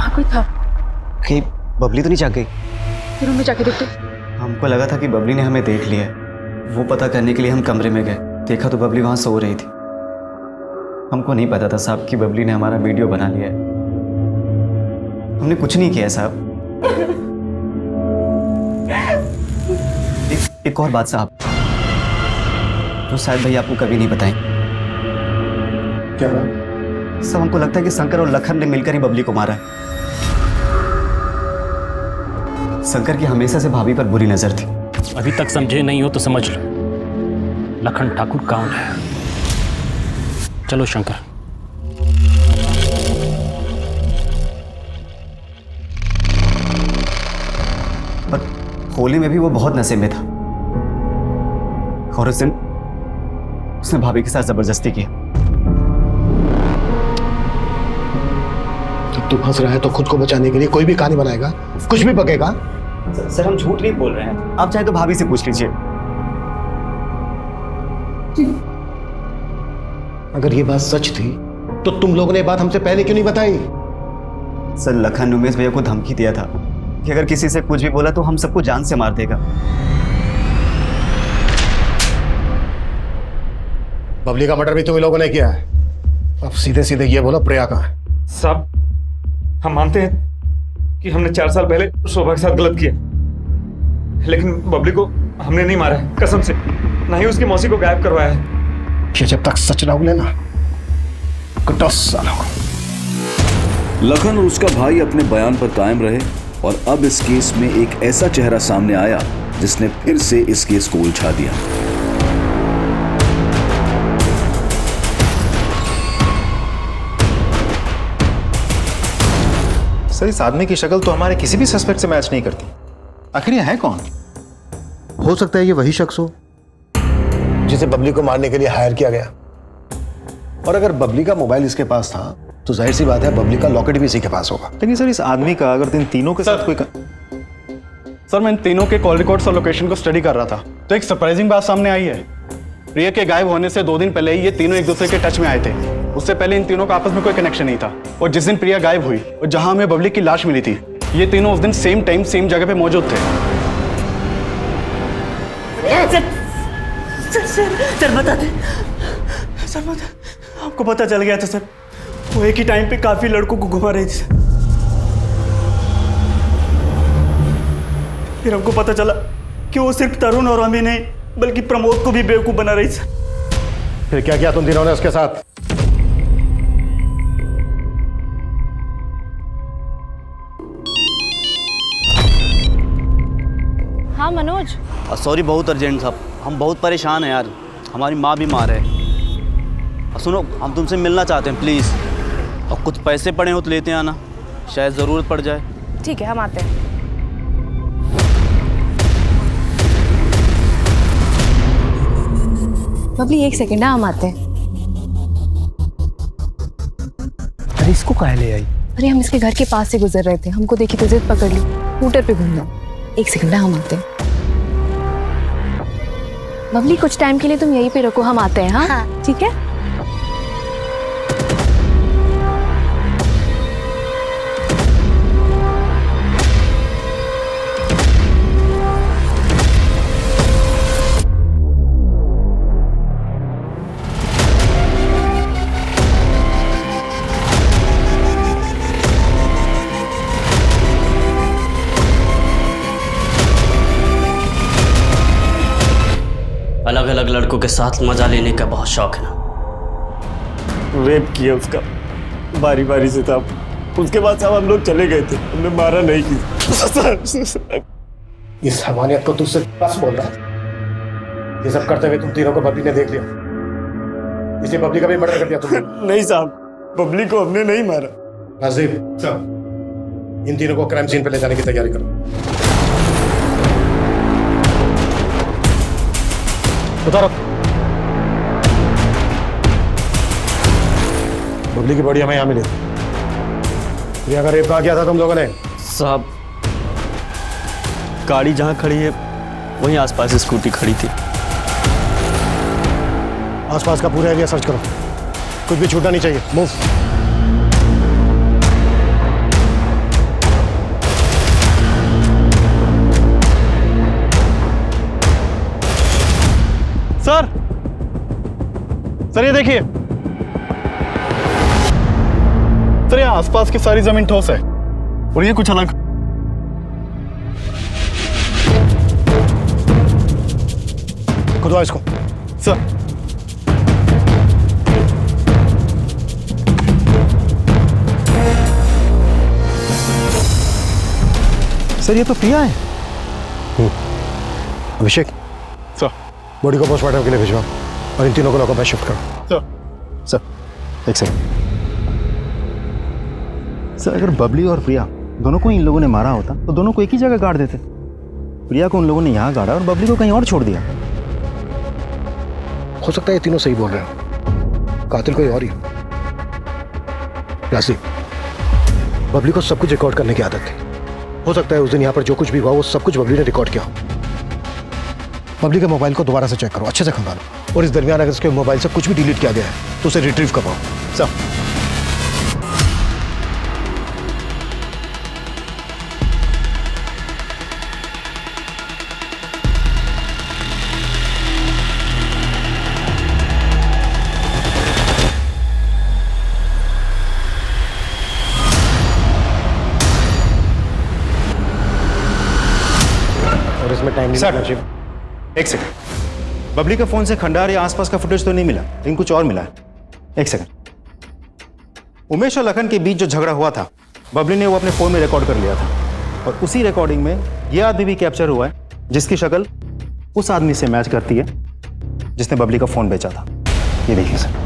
कोई था? कहीं बबली तो नहीं जाग गई? रूम में जाके देखते। हमको लगा था कि बबली ने हमें देख लिया है। वो पता करने के लिए हम कमरे में गए, देखा तो बबली वहां सो रही थी। हमको नहीं पता था साहब कि बबली ने हमारा वीडियो बना लिया है। हमने कुछ नहीं किया साहब। एक और बात साहब, जो शायद भैया आपको कभी नहीं बताएं। क्या बात? सब हमको लगता है कि शंकर और लखन ने मिलकर ही बबली को मारा है। शंकर की हमेशा से भाभी पर बुरी नजर थी। अभी तक समझे नहीं हो तो समझ लो, लखन ठाकुर कौन है। चलो शंकर। पर होली में भी वो बहुत नशे में था और उस दिन उसने भाभी के साथ जबरदस्ती की। जब तू फंस रहा है तो खुद को बचाने के लिए कोई भी कहानी बनाएगा, कुछ भी बकेगा। सर हम झूठ नहीं बोल रहे हैं, आप चाहे तो भाभी से पूछ लीजिए। अगर ये बात सच थी तो तुम लोगों ने ये बात हमसे पहले क्यों नहीं बताई? सर लखन उमेश भैया को धमकी दिया था कि अगर किसी से कुछ भी बोला तो हम सबको जान से मार देगा। बबली का मर्डर भी तुम लोगों ने किया है। अब सीधे सीधे ये बोलो प्रिया कहाँ है? साहब हम मानते हैं कि हमने 4 साल पहले शोभा के साथ गलत किया, लेकिन बबली को हमने नहीं मारा है, कसम से। ना ही उसकी मौसी को गायब करवाया है। ये जब तक सच ना उगले ना, 10 साल हो। लखन और उसका भाई अपने बयान पर कायम रहे और अब इस केस में एक ऐसा चेहरा सामने आया जिसने फिर से इस केस को उलझा दिया। सर इस आदमी की शक्ल तो हमारे किसी भी सस्पेक्ट से मैच नहीं करती। आखिर ये है कौन? हो सकता है ये वही शख्स हो जिसे बबली को मारने के लिए हायर किया गया। और अगर बबली का मोबाइल इसके पास था तो जाहिर सी बात है बबली का लॉकेट भी इसी के पास होगा। लेकिन सर इस आदमी का अगर इन तीनों के साथ कोई सर मैं इन तीनों के कॉल रिकॉर्ड्स और लोकेशन को स्टडी कर रहा था तो एक सरप्राइजिंग बात सामने आई है। प्रिया के गायब होने से 2 दिन पहले ही ये तीनों एक दूसरे के टच में आए थे। उससे पहले इन तीनों का आपस में कोई कनेक्शन नहीं था। और जिस दिन प्रिया गायब हुई और जहां हमें बबली की लाश मिली थी, ये तीनों उस दिन सेम टाइम सेम जगह पे मौजूद थे। सर बता दे, सर बता, आपको पता चल गया था सर? वो एक ही टाइम पे काफी लड़कों को घुमा रही थी। फिर हमको पता चला कि वो सिर्फ तरुण और हमें नहीं बल्कि प्रमोद को भी बेवकूफ बना रही थी। फिर क्या किया तुम तीनों ने उसके साथ? हाँ मनोज। सॉरी बहुत अर्जेंट था, हम बहुत परेशान हैं यार, हमारी माँ बीमार है। सुनो हम तुमसे मिलना चाहते हैं प्लीज़, और कुछ पैसे पड़े हो तो लेते आना, शायद ज़रूरत पड़ जाए। ठीक है हम आते हैं। बबली 1 सेकंड, हम आते हैं। अरे इसको काहे ले आई? अरे हम इसके घर के पास से गुजर रहे थे, हमको देखी तो जिद पकड़ ली, स्कूटर पे घूमना। 1 सेकंड, हम आते हैं। बबली कुछ टाइम के लिए तुम यहीं पे रखो, हम आते हैं। हाँ ठीक है। अलग अलग लड़कों के साथ मजा लेने का बहुत शौक है ना? रेप किया उसका बारी बारी से था। उसके बाद साहब हम लोग चले गए थे, हमने मारा नहीं किसी। इस हमानियत को तुझसे बस बोल रहा है। ये सब करते हुए तुम तीनों को बबली ने देख लिया, इसे बबली का भी मर्डर कर दिया तुमने। नहीं साहब, बबली को हमने नहीं मारा। नाजिब साहब, इन तीनों को क्राइम सीन पे ले जाने की तैयारी करो। उतारो। बबली की बॉडी हमें यहाँ मिली। प्रिया का रेप कहाँ किया था तुम लोगों ने? साहब, गाड़ी जहाँ खड़ी है वहीं आसपास स्कूटी खड़ी थी। आसपास का पूरा एरिया सर्च करो, कुछ भी छूटना नहीं चाहिए। मूव। सर ये देखिए सर, यहाँ आसपास की सारी जमीन ठोस है और ये कुछ अलग। खुदवा इसको। सर सर ये तो प्रिया है। अभिषेक सर, बॉडी को पोस्टमार्टम के लिए भिजवाओ और इन तीनों को लॉकअप में शिफ्ट करो। सर एक सेकंड। सर अगर बबली और प्रिया दोनों को इन लोगों ने मारा होता तो दोनों को एक ही जगह गाड़ देते। प्रिया को उन लोगों ने यहाँ गाड़ा और बबली को कहीं और छोड़ दिया। हो सकता है ये तीनों सही बोल रहे हो, कातिल कोई और ही। राशि, बबली को सब कुछ रिकॉर्ड करने की आदत थी। हो सकता है उस दिन यहाँ पर जो कुछ भी हुआ वो सब कुछ बबली ने रिकॉर्ड किया। बबली के मोबाइल को दोबारा से चेक करो, अच्छे से खंगालो, और इस दरमियान अगर उसके मोबाइल से कुछ भी डिलीट किया गया है तो उसे रिट्रीव करवाओ। सब और इसमें टाइम नहीं लगना चाहिए। एक सेकंड, बबली के फोन से खंडार या आसपास का फुटेज तो नहीं मिला, लेकिन कुछ और मिला है। एक सेकंड, उमेश और लखन के बीच जो झगड़ा हुआ था बबली ने वो अपने फोन में रिकॉर्ड कर लिया था, और उसी रिकॉर्डिंग में ये आदमी भी कैप्चर हुआ है जिसकी शक्ल उस आदमी से मैच करती है जिसने बबली का फोन बेचा था। ये देखिए सर।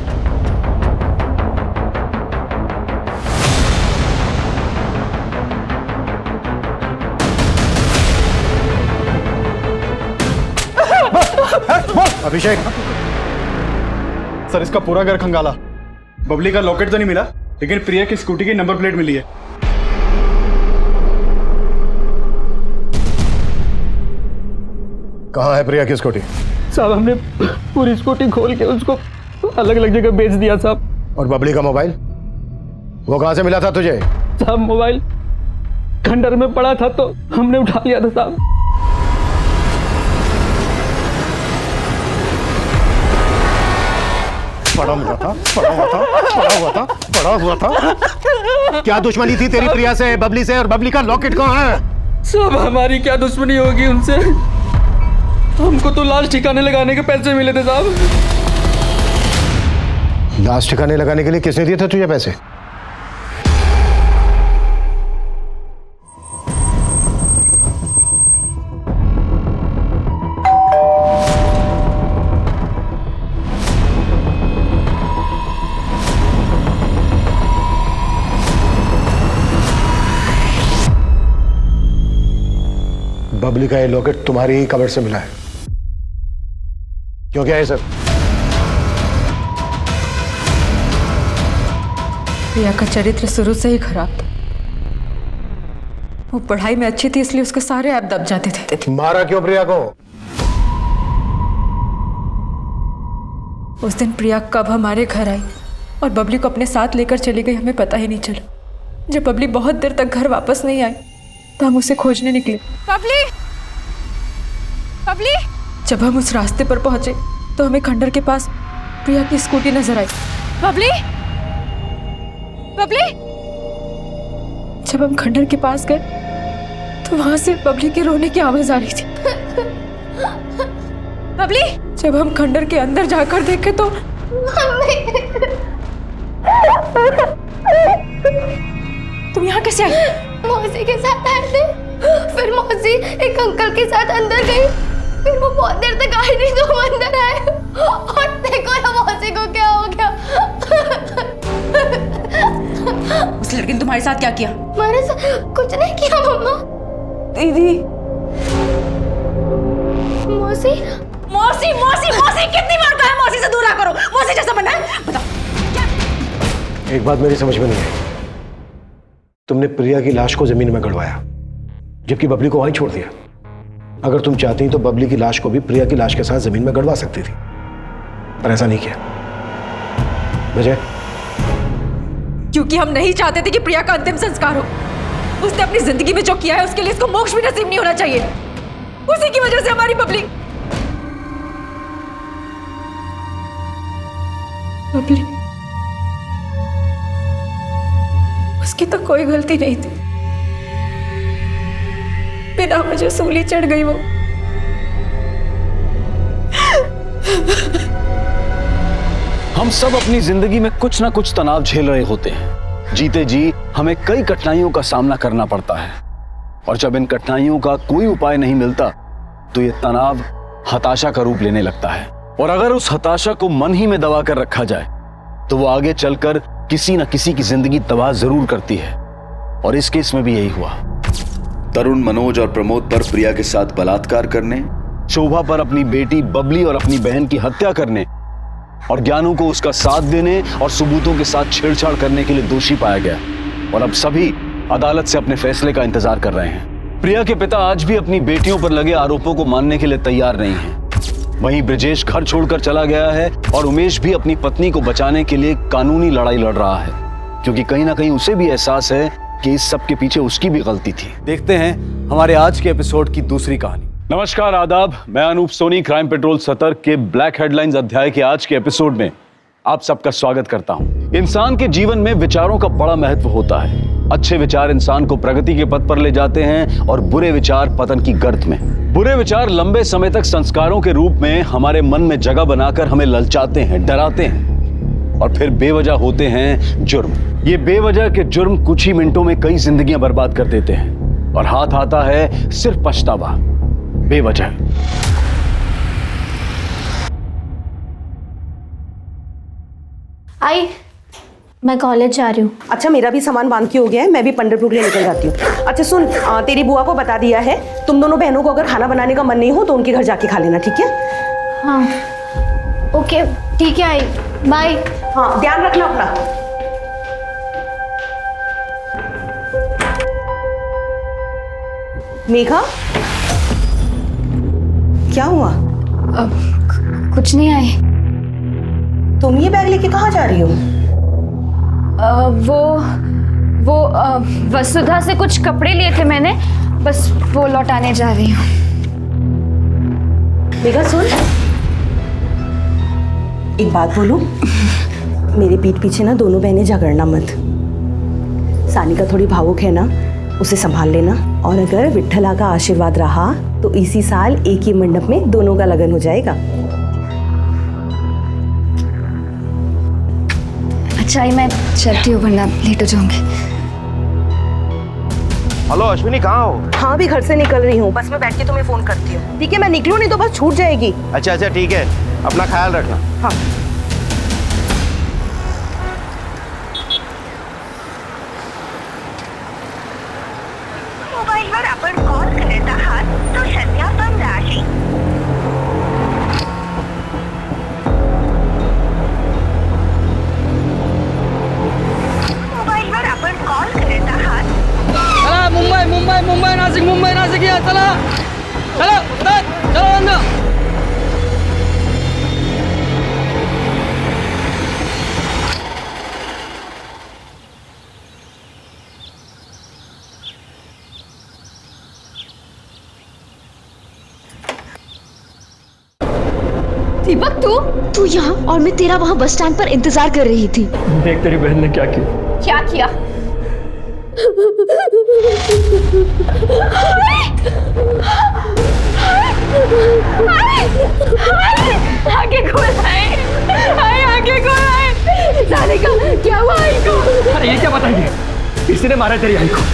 अभिषेक, सर इसका पूरा घर खंगाला। बबली का लॉकेट तो नहीं मिला, लेकिन प्रिया की स्कूटी की नंबर प्लेट मिली है। कहाँ है प्रिया की स्कूटी? साहब हमने पूरी स्कूटी खोल के उसको अलग अलग जगह बेच दिया साहब। और बबली का मोबाइल वो कहाँ से मिला था तुझे? साहब मोबाइल खंडर में पड़ा था तो हमने उठा लिया था साहब। पड़ा हुआ था, पड़ा हुआ था, पड़ा हुआ था, पड़ा हुआ था। क्या दुश्मनी थी तेरी प्रिया से, बबली से? और बबली का लॉकेट कहाँ है? साहब हमारी क्या दुश्मनी होगी उनसे? हमको तो लाश ठिकाने लगाने के पैसे मिले थे साहब। लाश ठिकाने लगाने के लिए किसने दिए थे तुझे पैसे? बबली का ये लॉकेट तुम्हारी ही कवर से मिला है। क्यों, क्या है सर? प्रिया का चरित्र शुरू से ही खराब था। वो पढ़ाई में अच्छी थी इसलिए उसके सारे ऐप दब जाते थे। मारा क्यों प्रिया को? उस दिन प्रिया कब हमारे घर आई और बबली को अपने साथ लेकर चली गई हमें पता ही नहीं चला। जब बबली बहुत देर तक घर वापस नहीं आई तो हम उसे खोजने निकले। बबली, बबली। जब हम उस रास्ते पर पहुंचे तो हमें खंडर के पास प्रिया की स्कूटी नजर आई। बबली, बबली। जब हम खंडर के पास गए तो वहां से बबली के रोने की आवाज आ रही थी। बबली। जब हम खंडर के अंदर जाकर देखे तो तुम यहाँ कैसे आई? मौसी के साथ आए थे, फिर मौसी एक अंकल के साथ अंदर गई, फिर वो बहुत देर तक आए नहीं तो हम अंदर आए और देखो ना मौसी को क्या हो गया। उस लड़के ने तुम्हारे साथ क्या किया? हमारे साथ कुछ नहीं किया मम्मा। दीदी। मौसी मौसी मौसी मौसी कितनी बार कहा है मौसी से दूर रहा करो, मौसी जैसा बनना है? बताओ। एक बात मेरी समझ में नहीं आई, तुमने प्रिया की लाश को जमीन में गड़वाया जबकि बबली को वहीं छोड़ दिया। अगर तुम चाहती तो बबली की लाश को भी प्रिया की लाश के साथ जमीन में गड़वा सकती थी, पर ऐसा नहीं किया। वजह? क्योंकि हम नहीं चाहते थे कि प्रिया का अंतिम संस्कार हो। उसने अपनी जिंदगी में जो किया है उसके लिए इसको मोक्ष भी नसीब नहीं होना चाहिए। उसी की वजह से हमारी बबली उसकी तो कोई गलती नहीं थी, बिना वजह सूली चढ़ गई वो। हम सब अपनी जिंदगी में कुछ ना कुछ तनाव झेल रहे होते हैं। जीते जी हमें कई कठिनाइयों का सामना करना पड़ता है, और जब इन कठिनाइयों का कोई उपाय नहीं मिलता तो ये तनाव हताशा का रूप लेने लगता है। और अगर उस हताशा को मन ही में दबा कर रखा जाए तो वो आगे चलकर किसी न किसी की जिंदगी तबाह जरूर करती है, और इस केस में भी यही हुआ। तरुण, मनोज और प्रमोद पर प्रिया के साथ बलात्कार करने, शोभा पर अपनी बेटी बबली और अपनी बहन की हत्या करने, और ज्ञानू को उसका साथ देने और सबूतों के साथ छेड़छाड़ करने के लिए दोषी पाया गया, और अब सभी अदालत से अपने फैसले का इंतजार कर रहे हैं। प्रिया के पिता आज भी अपनी बेटियों पर लगे आरोपों को मानने के लिए तैयार नहीं हैं। वहीं ब्रजेश घर छोड़कर चला गया है, और उमेश भी अपनी पत्नी को बचाने के लिए कानूनी लड़ाई लड़ रहा है, क्योंकि कहीं ना कहीं उसे भी एहसास है कि इस सब के पीछे उसकी भी गलती थी। देखते हैं हमारे आज के एपिसोड की दूसरी कहानी। नमस्कार, आदाब। मैं अनूप सोनी क्राइम पेट्रोल सतर्क के ब्लैक हेडलाइंस अध्याय के आज के एपिसोड में आप सबका स्वागत करता हूं। इंसान के जीवन में विचारों का बड़ा महत्व होता है। अच्छे विचार इंसान को प्रगति के पथ पर ले जाते हैं, और बुरे विचार पतन की गर्त में। बुरे विचार लंबे समय तक संस्कारों के रूप में हमारे मन में जगह बनाकर हमें ललचाते हैं, डराते हैं, और फिर बेवजह होते हैं जुर्म। ये बेवजह के जुर्म कुछ ही मिनटों में कई जिंदगियां बर्बाद कर देते हैं, और हाथ आता है सिर्फ पछतावा, बेवजह। आई, मैं कॉलेज जा रही हूँ। अच्छा, मेरा भी सामान बांध के हो गया है, मैं भी पंडरपुर के लिए निकल जाती हूँ। अच्छा सुन, तेरी बुआ को बता दिया है, तुम दोनों बहनों को अगर खाना बनाने का मन नहीं हो तो उनके घर जाके खा लेना, ठीक है? हाँ ओके, ठीक है आई, बाय। हाँ, ध्यान रखना अपना। मेघा, क्या हुआ? कुछ नहीं आई। तुम ये बैग लेके कहाँ जा रही हो? वो वसुधा से कुछ कपड़े लिए थे मैंने, बस वो लौटाने जा रही हूँ। मेघा सुन, एक बात बोलूं, मेरे पीठ पीछे ना दोनों बहनें झगड़ना मत। सानिका थोड़ी भावुक है ना, उसे संभाल लेना, और अगर विट्ठला का आशीर्वाद रहा तो इसी साल एक ही मंडप में दोनों का लगन हो जाएगा। अच्छा, मैं चलती हूँ वरना लेट हो जाऊंगी। हेलो अश्विनी, कहाँ हो? हाँ, भी घर से निकल रही हूँ, बस मैं बैठ के तुम्हें फोन करती हूँ, ठीक है? मैं निकलूँ नहीं तो बस छूट जाएगी। अच्छा अच्छा ठीक है, अपना ख्याल रखना। हाँ। मोबाईलवर आपण कॉल करत आहात तो सध्या बंद आहे। मोबाईलवर आपण कॉल करत आहात। चला मुंबई मुंबई मुंबई नाशिक या चला चलो चलो अंदर। दीपक, तू यहाँ और मैं तेरा वहाँ बस स्टैंड पर इंतजार कर रही थी। देख तेरी बहन ने क्या किया। क्या किया? अरे ये क्या बताइए, किसी ने मारा तेरी आई को?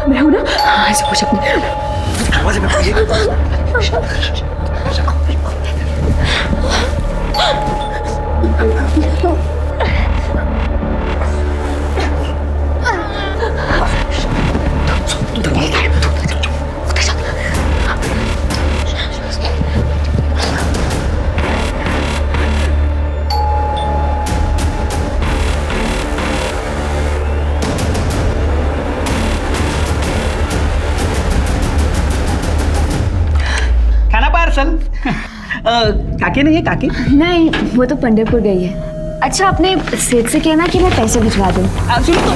मैं हूं ना, ऐसे कुछ अपने दरवाजे पे काकी नहीं है? काकी नहीं, वो तो पंडरपुर गई है। अच्छा, अपने सेठ से कहना कि मैं पैसे भिजवा दूँ। सुनो तो,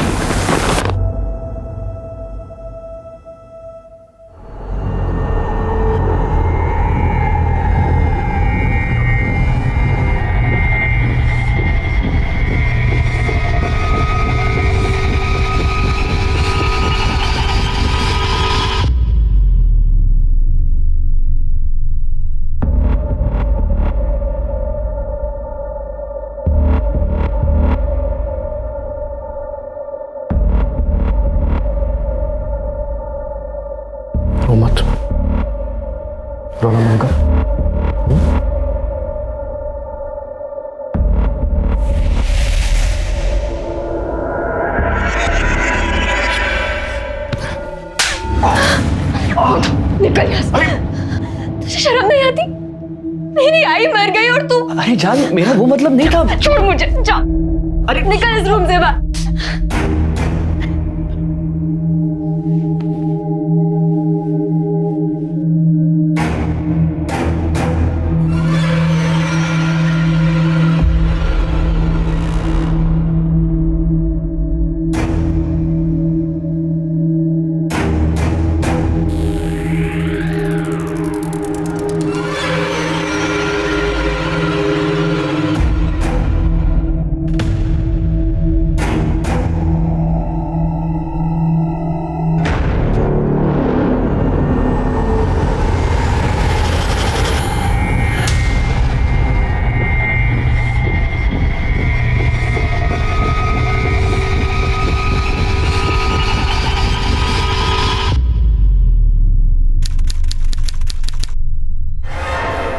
मत रोना मन कर। निकल यहाँ से। तुझे शर्म नहीं आती? मेरी आई मर गई और तू। अरे जान, मेरा वो मतलब नहीं था। छोड़ मुझे, जा। अरे निकल इस रूम से बाहर।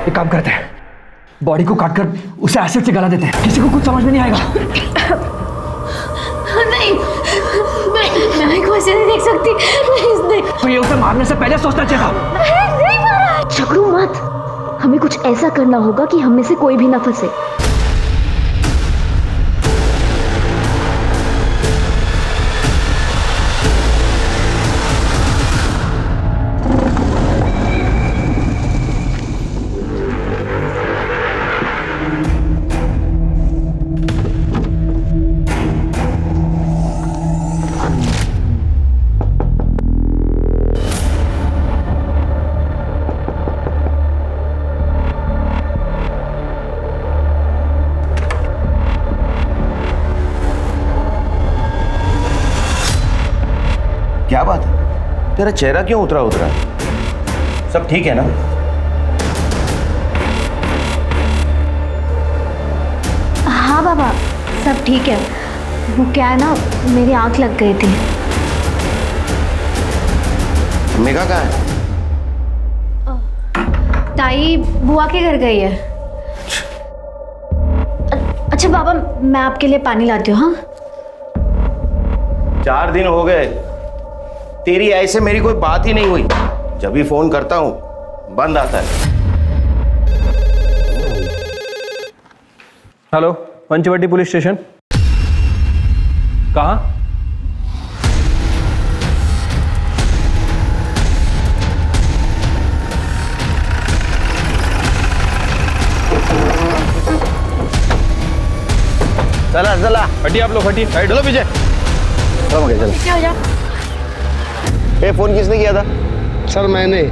एक काम करते हैं, बॉडी को काटकर उसे एसिड से गला देते हैं, किसी को कुछ समझ में नहीं आएगा। नहीं, मैं आई को ऐसे नहीं देख सकती। प्लीज देख। तो ये उसे मारने से पहले सोचना चाहिए था। नहीं मारा। झगड़ू मत। हमें कुछ ऐसा करना होगा कि हम में से कोई भी ना फंसे। क्या बात है, तेरा चेहरा क्यों उतरा उतरा? सब ठीक है ना? हाँ बाबा, सब ठीक है। वो क्या है ना, मेरी आंख लग गई थी। मेघा कहाँ है? ताई बुआ के घर गई है। अच्छा बाबा, मैं आपके लिए पानी लाती हूँ। हाँ, 4 दिन हो गए, तेरी ऐसे मेरी कोई बात ही नहीं हुई। जब भी फोन करता हूं बंद आता है। Hello, Panchavati police station. कहाँ? चला चला, हटिए आप लोग, हटिए। चलो पीछे। चलो मगे चलो। क्या हो जा? ए, फोन किसने किया था? सर मैंने।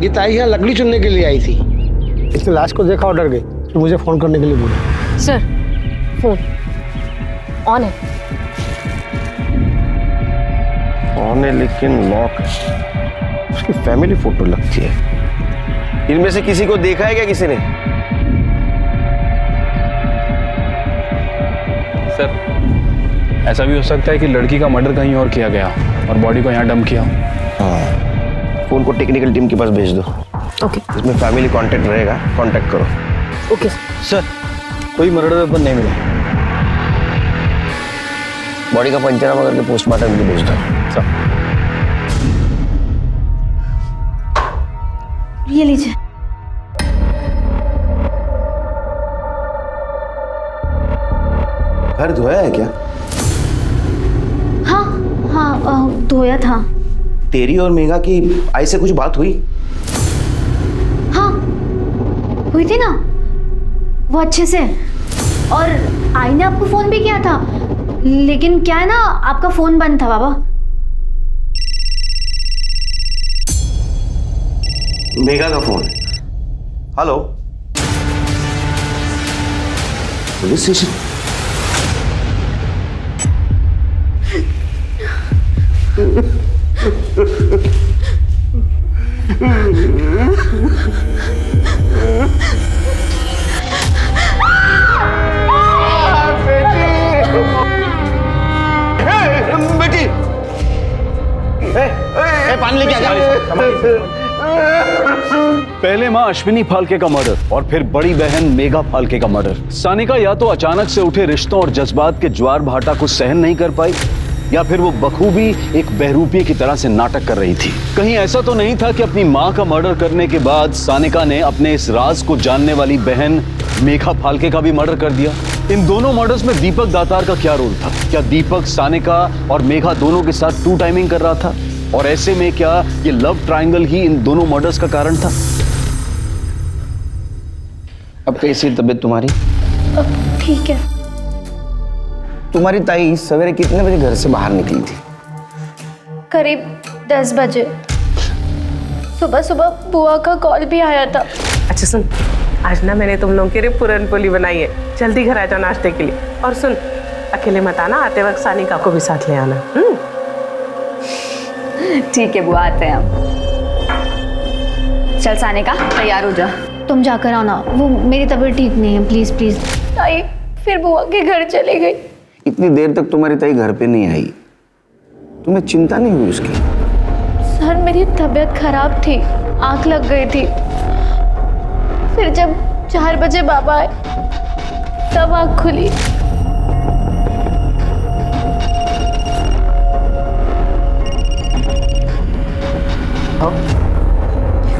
गीता आई है, लकड़ी चुनने के लिए आई थी। इसने लाश को देखा और डर गई, तो मुझे फोन करने के लिए बोला। सर फोन ऑन है। ऑन है लेकिन लॉक है। उसकी फैमिली फोटो लगती है। इनमें से किसी को देखा है क्या किसी ने? सर, ऐसा भी हो सकता है कि लड़की का मर्डर कहीं और किया गया और बॉडी को यहाँ डंप किया। हाँ, फोन को टेक्निकल टीम के पास भेज दो। ओके। इसमें फैमिली कांटेक्ट रहेगा, कांटेक्ट करो। ओके सर, कोई मर्डर वेपन नहीं मिला। बॉडी का पंचनामा करके पोस्टमार्टम के लिए भेज दो। ये लीजिए। घर धोया है क्या? हाँ हाँ, धोया था। तेरी और मेघा की आई से कुछ बात हुई? हाँ हुई थी ना, वो अच्छे से। और आई ने आपको फोन भी किया था, लेकिन क्या है ना, आपका फोन बंद था बाबा। मेघा का फोन। Hello, police station. बेटी, पानी लेके आ जा। पहले मां अश्विनी फाल्के का मर्डर और फिर बड़ी बहन मेघा फाल्के का मर्डर। सानिका या तो अचानक से उठे रिश्तों और जज्बात के ज्वार भाटा को सहन नहीं कर पाई, या फिर वो बखूबी एक बहरूपी की तरह से नाटक कर रही थी। कहीं ऐसा तो नहीं था कि अपनी मां का मर्डर करने के बाद सानिका ने अपने इस राज को जानने वाली बहन मेघा फाल्के का भी मर्डर कर दिया। इन दोनों मर्डर्स में दीपक दातार का क्या रोल था? क्या दीपक सानिका और मेघा दोनों के साथ टू टाइमिंग कर रहा था? और ऐसे में क्या ये लव ट्रायंगल ही इन दोनों मर्डर्स का कारण था? अब कैसी तबीयत तुम्हारी? ठीक है। तुम्हारी ताई सवेरे कितने बजे घर से बाहर निकली थी? करीब 10 बजे। सुबह सुबह बुआ का कॉल भी आया था। अच्छा सुन, आज ना मैंने तुम लोगों के लिए पूरन पोली बनाई है, जल्दी घर आ जाओ नाश्ते के लिए। और सुन, अकेले मत आना, आते वक्त सानिका को भी साथ ले आना। ठीक है बुआ, आते हैं हम। चल सानिका, तैयार हो जा। तुम जाकर आओ ना, वो मेरी तबीयत ठीक नहीं है। Please please. ताई फिर बुआ के घर चली गई। इतनी देर तक तुम्हारी ताई घर पे नहीं आई, तुम्हें चिंता नहीं हुई उसकी? सर मेरी तबीयत खराब थी, आंख लग गई थी। फिर जब 4 बजे बाबा आए तब आंख खुली।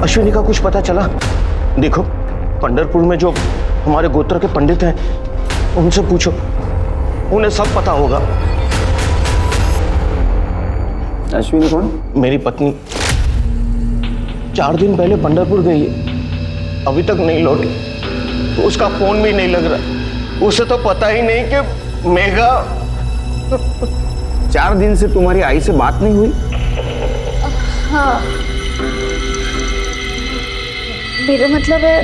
अश्विनी का कुछ पता चला? देखो, पंढरपुर में जो हमारे गोत्र के पंडित हैं उनसे पूछो, उन्हें सब पता होगा। अश्विनी कौन? मेरी पत्नी 4 दिन पहले पंढरपुर गई है, अभी तक नहीं लौटी। उसका फोन भी नहीं लग रहा। उसे तो पता ही नहीं कि मेघा। 4 दिन से तुम्हारी आई से बात नहीं हुई? हाँ, मेरा मतलब है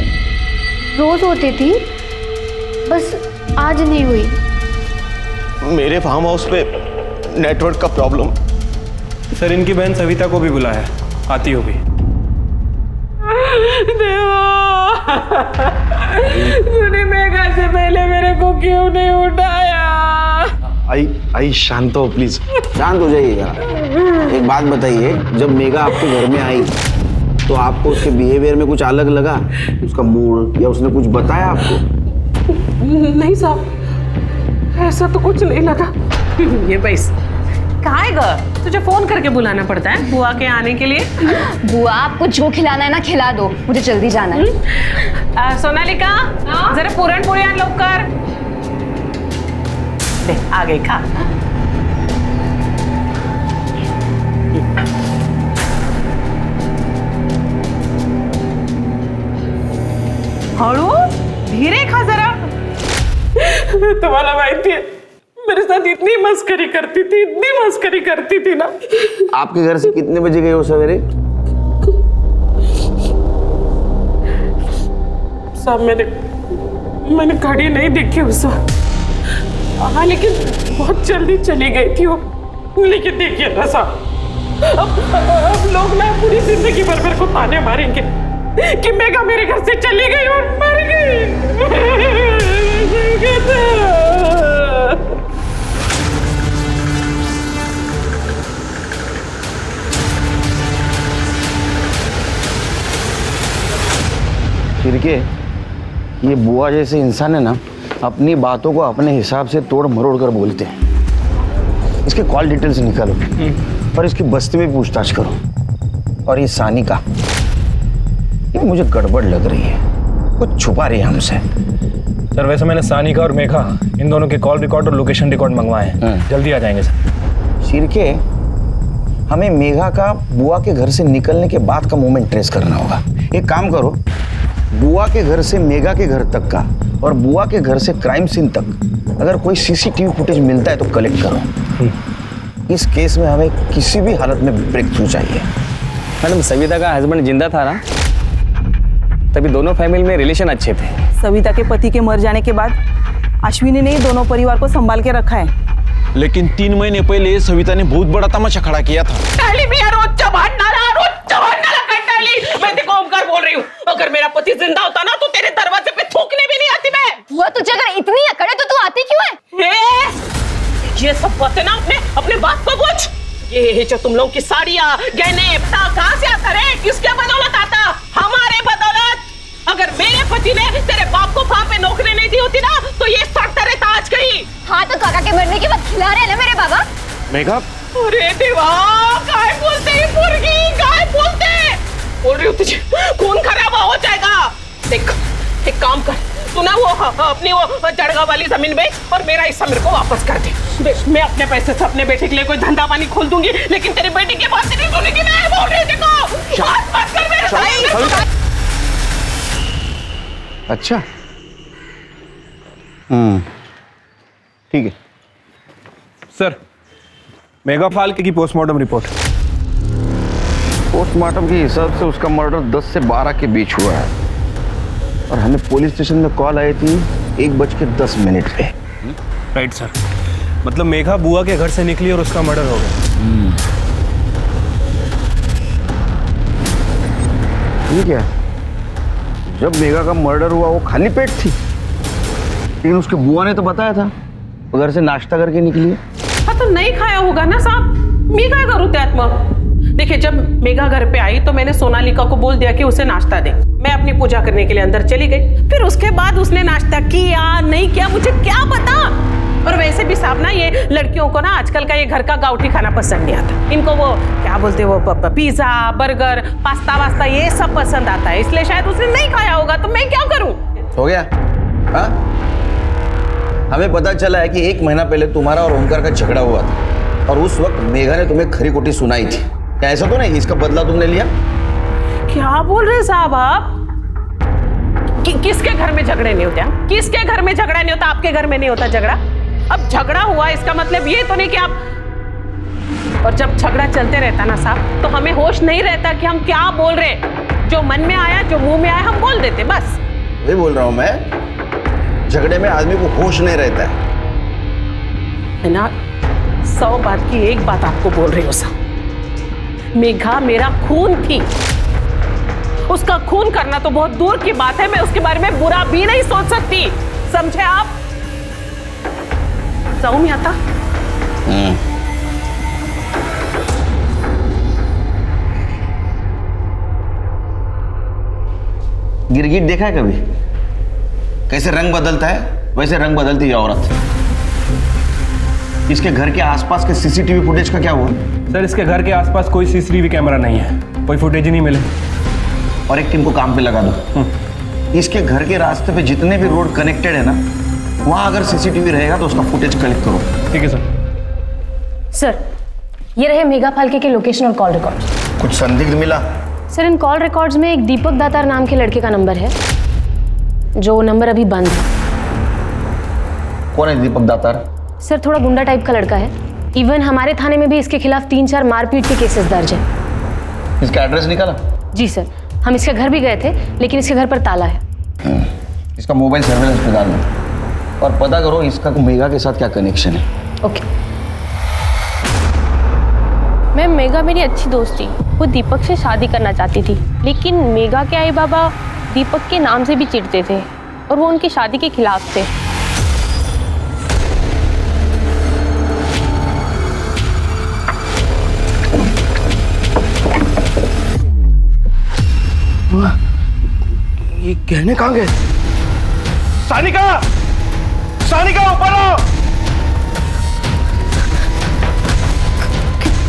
रोज होती थी, बस आज नहीं हुई। मेरे फार्म हाउस पे नेटवर्क का प्रॉब्लम। सर, इनकी बहन सविता को भी बुलाया है, आती होगी। तूने मेघा से पहले मेरे को क्यों नहीं उठाया? आई शांत हो प्लीज, शांत हो जाइएगा। एक बात बताइए, जब मेघा आपके घर में आई तो आपको उसके बिहेवियर में कुछ अलग लगा? उसका मूड या उसने कुछ बताया आपको? नहीं साहब, ऐसा तो कुछ नहीं लगा। ये बैस, कहाँ है ग? तुझे फोन करके बुलाना पड़ता है बुआ के आने के लिए? बुआ आपको जो खिलाना है ना खिला दो, मुझे जल्दी जाना है। सोनालिका जरा पूरन पूरी आन लोग कर दे, आ गई खा। हळू धीरे खा जरा। तुम्हाला माहिती है मेरे साथ इतनी मस्करी करती थी ना। आपके घर से कितने बजे गए हो सवेरे? साहब मैंने घड़ी नहीं देखी उस वक्त। हाँ लेकिन बहुत जल्दी चली गई थी वो। लेकिन देखिए ना साहब, अब लोग ना पूरी जिंदगी भर मेरे को ताने मारेंगे कि मेघा मेरे घर से चली गई और मर गई। फिरके, ये बुआ जैसे इंसान है ना, अपनी बातों को अपने हिसाब से तोड़ मरोड़ कर बोलते हैं। इसके कॉल डिटेल्स निकालो और इसकी बस्ती में पूछताछ करो। और ये सानिका, ये मुझे गड़बड़ लग रही है, कुछ छुपा रही है हमसे। सर वैसे मैंने सानिका और मेघा इन दोनों के कॉल रिकॉर्ड और लोकेशन रिकॉर्ड मंगवाए हैं, जल्दी आ जाएंगे सर। शिरके, हमें मेघा का बुआ के घर से निकलने के बाद का मोमेंट ट्रेस करना होगा। एक काम करो, बुआ के घर से मेघा के घर तक का और बुआ के घर से क्राइम सीन तक अगर कोई सीसीटीवी फुटेज मिलता है तो कलेक्ट करो। इस केस में हमें किसी भी हालत में ब्रेक थ्रू चाहिए। मैडम सविता का हस्बैंड जिंदा था ना, तभी दोनों फैमिली में रिलेशन अच्छे थे। सविता के पति के मर जाने के बाद अश्विनी ने दोनों परिवार को संभाल के रखा है। लेकिन 3 महीने पहले सविता ने बहुत बड़ा तमाशा खड़ा किया था। मैं देखो ओमकार बोल रही हूँ, अगर मेरा पति जिंदा होता ना तो तेरे दरवाजे पे थूकने भी नहीं आती मैं। बुआ तुझे अगर इतनी अकड़ है तो तू आती क्यों है? ये सब बातें ना अपने बाप को पूछ। ये जो तुम लोग की साड़ियाँ गहने कहाँ से आता रे? किसके बदौलत आता? हमारे बदौलत। अगर मेरे पति ने तेरे बाप को वहाँ पे नौकरी नहीं दी होती ना तो ये सड़ता रहता आज कहीं। हाँ तो काका के मरने के बाद खिला रहे हैं ना मेरे बाबा। मेघा, अरे देवा, काय बोलते हैं मुर्गी, काय बोलते? बोल रही हूँ तुझे खून खराबा हो जाएगा। देख एक काम कर, तू ना वो अपनी वो जड़गा वाली जमीन बेच और मेरा हिस्सा मेरे को वापस कर दे। मैं अपने पैसे से अपने बेटे के लिए कोई धंधा पानी खोल दूंगी, लेकिन तेरी बेटी की बात नहीं सुनेगी। मैं बोल रही हूँ, देखो बात मत कर मेरे साथ। अच्छा, ठीक है सर। मेघा फाल्के की पोस्टमार्टम रिपोर्ट। पोस्टमार्टम के हिसाब से उसका मर्डर 10 से 12 के बीच हुआ है और हमें पुलिस स्टेशन में कॉल आई थी 1:10 पे। राइट सर, मतलब मेघा बुआ के घर से निकली और उसका मर्डर हो गया। ठीक है, जब मेघा का मर्डर हुआ वो खाली पेट थी, लेकिन उसके बुआ ने तो बताया था वो घर से नाश्ता करके निकली है। हाँ तो नहीं खाया होगा ना साहब, मैं क्या करूँ त्यात्मा। देखिए जब मेघा घर पे आई तो मैंने सोनालिका को बोल दिया कि उसे नाश्ता दे। मैं अपनी पूजा करने के लिए अंदर चली गई, फिर उसके बाद उसने नाश्ता किया नहीं किया मुझे क्या पता। और वैसे भी साहब ना ये लड़कियों को ना आजकल का ये घर का गाउठी खाना पसंद नहीं आता। इनको वो क्या बोलते वो पिज्जा बर्गर पास्ता वास्ता ये सब पसंद आता है, इसलिए शायद उसने नहीं खाया होगा। तो मैं क्या करूँ? हो गया। हाँ, हमें पता चला है कि 1 महीना पहले तुम्हारा और ओमकार का झगड़ा हुआ था और उस वक्त मेघा ने तुम्हें खरी खोटी सुनाई थी। क्या ऐसा तो नहीं इसका बदला तुमने लिया? क्या बोल रहे साहब आप? किसके घर में झगड़े नहीं होते? किसके घर में झगड़ा नहीं होता? आपके घर में नहीं होता झगड़ा? अब झगड़ा हुआ इसका मतलब ये तो नहीं कि आप। और जब झगड़ा चलते रहता ना साहब तो हमें होश नहीं रहता कि हम क्या बोल रहे। जो मन में आया जो मुंह में आया हम बोल देते बस। वही बोल रहा हूं मैं, झगड़े में आदमी को होश नहीं रहता है ना। 100 बात की एक बात आपको बोल रही हूँ साहब, मेघा मेरा खून थी। उसका खून करना तो बहुत दूर की बात है, मैं उसके बारे में बुरा भी नहीं सोच सकती, समझे आप? जाऊं मैं आता? गिरगिट देखा है कभी? कैसे रंग बदलता है वैसे रंग बदलती है औरत। इसके घर के आसपास के सीसीटीवी फुटेज का क्या हुआ? सर इसके घर के आसपास कोई सीसीटीवी कैमरा नहीं है, कोई फुटेज ही नहीं मिले। और एक टीम को काम पे लगा दो। इसके घर के रास्ते पे जितने भी रोड कनेक्टेड है ना, वहां अगर सीसीटीवी रहेगा तो उसका फुटेज कलेक्ट करो। ठीक है सर। सर ये रहे मेघा फाल्के के लोकेशन और कॉल रिकॉर्ड। कुछ संदिग्ध मिला? सर इन कॉल रिकॉर्ड्स में एक दीपक दातार नाम के लड़के का नंबर है, जो नंबर अभी बंद है। कौन है दीपक दातार? सर थोड़ा गुंडा टाइप का लड़का है। इवन हमारे थाने में भी इसके खिलाफ 3-4 मारपीट के केसेस दर्ज है। इसका एड्रेस निकाला? जी सर, हम इसके घर भी गए थे, लेकिन इसके घर पर ताला है। इसका मोबाइल सर्वेलेंस पे डाल दो और पता करो इसका मेघा के साथ क्या कनेक्शन है। ओके। मैम मेघा मेरी अच्छी दोस्त थी, वो दीपक से शादी करना चाहती थी, लेकिन मेघा के आई बाबा दीपक के नाम से भी चिढ़ते थे और वो उनकी शादी के खिलाफ थे। ये गहने कहाँ गए? सानिका! सानिका ऊपर आओ!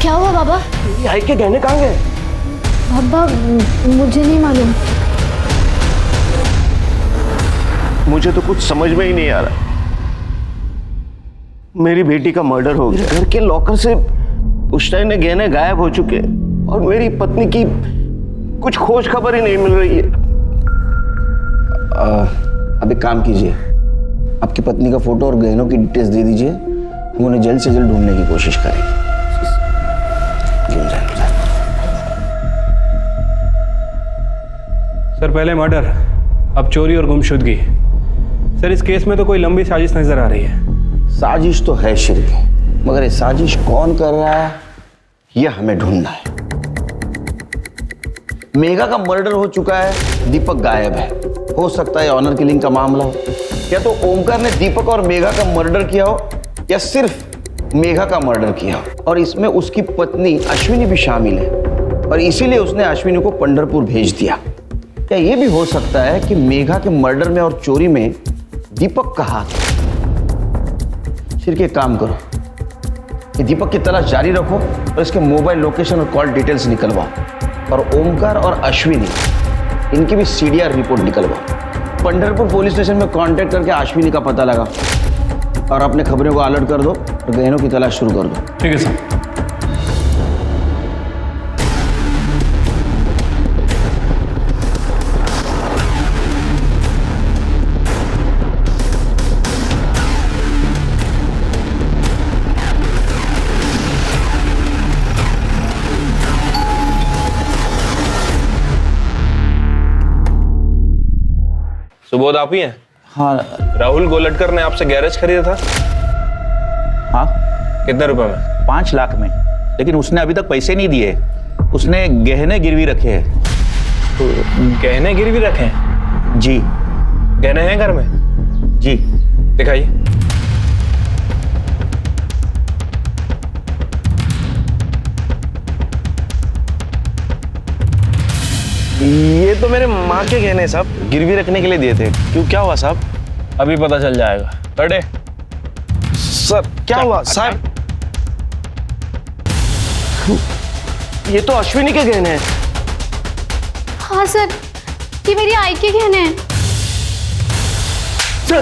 क्या हुआ बाबा? ये आई के गहने कहाँ गए? बाबा मुझे नहीं मालूम। मुझे तो कुछ समझ में ही नहीं आ रहा। मेरी बेटी का मर्डर हो गया, घर के लॉकर से पुश्तैनी ने गहने गायब हो चुके और मेरी पत्नी की कुछ खोज खबर ही नहीं मिल रही है। अब एक काम कीजिए, आपकी पत्नी का फोटो और गहनों की डिटेल्स दे दीजिए, हम उन्हें जल्द से जल्द ढूंढने की कोशिश करेंगे। सर पहले मर्डर, अब चोरी और गुमशुदगी। सर इस केस में तो कोई लंबी साजिश नजर आ रही है। साजिश तो है श्री, मगर ये साजिश कौन कर रहा है ये हमें ढूंढना है। मेघा का मर्डर हो चुका है, दीपक गायब है, हो सकता है ऑनर किलिंग का मामला हो, या तो ओमकार ने दीपक और मेघा का मर्डर किया हो, या सिर्फ मेघा का मर्डर किया हो और इसमें उसकी पत्नी अश्विनी भी शामिल है और इसीलिए उसने अश्विनी को पंढरपुर भेज दिया। क्या यह भी हो सकता है कि मेघा के मर्डर में और चोरी में दीपक का हाथ? सिर्फ एक काम करो कि दीपक की तलाश जारी रखो और इसके मोबाइल लोकेशन और कॉल डिटेल्स निकलवाओ और ओमकार और अश्विनी इनकी भी सीडीआर रिपोर्ट निकलवाओ। पंढरपुर पुलिस स्टेशन में कांटेक्ट करके अश्विनी का पता लगा और अपने खबरों को अलर्ट कर दो और गहनों की तलाश शुरू कर दो। ठीक है सर। सुबोध आप ही हैं? हाँ। राहुल गोलटकर ने आपसे गैरेज खरीदा था? हाँ। कितने रुपए में? 5 लाख में, लेकिन उसने अभी तक पैसे नहीं दिए। उसने गहने गिरवी रखे हैं। तो गहने गिरवी रखे हैं? जी। गहने हैं घर में? जी। दिखाइए। ये तो मेरे माँ के गहने साहब, गिरवी रखने के लिए दिए थे। क्यों, क्या हुआ साहब? अभी पता चल जाएगा। अरे सर क्या हुआ साहब? ये तो अश्विनी के गहने हैं। हाँ सर, ये मेरी आई के गहने हैं। सर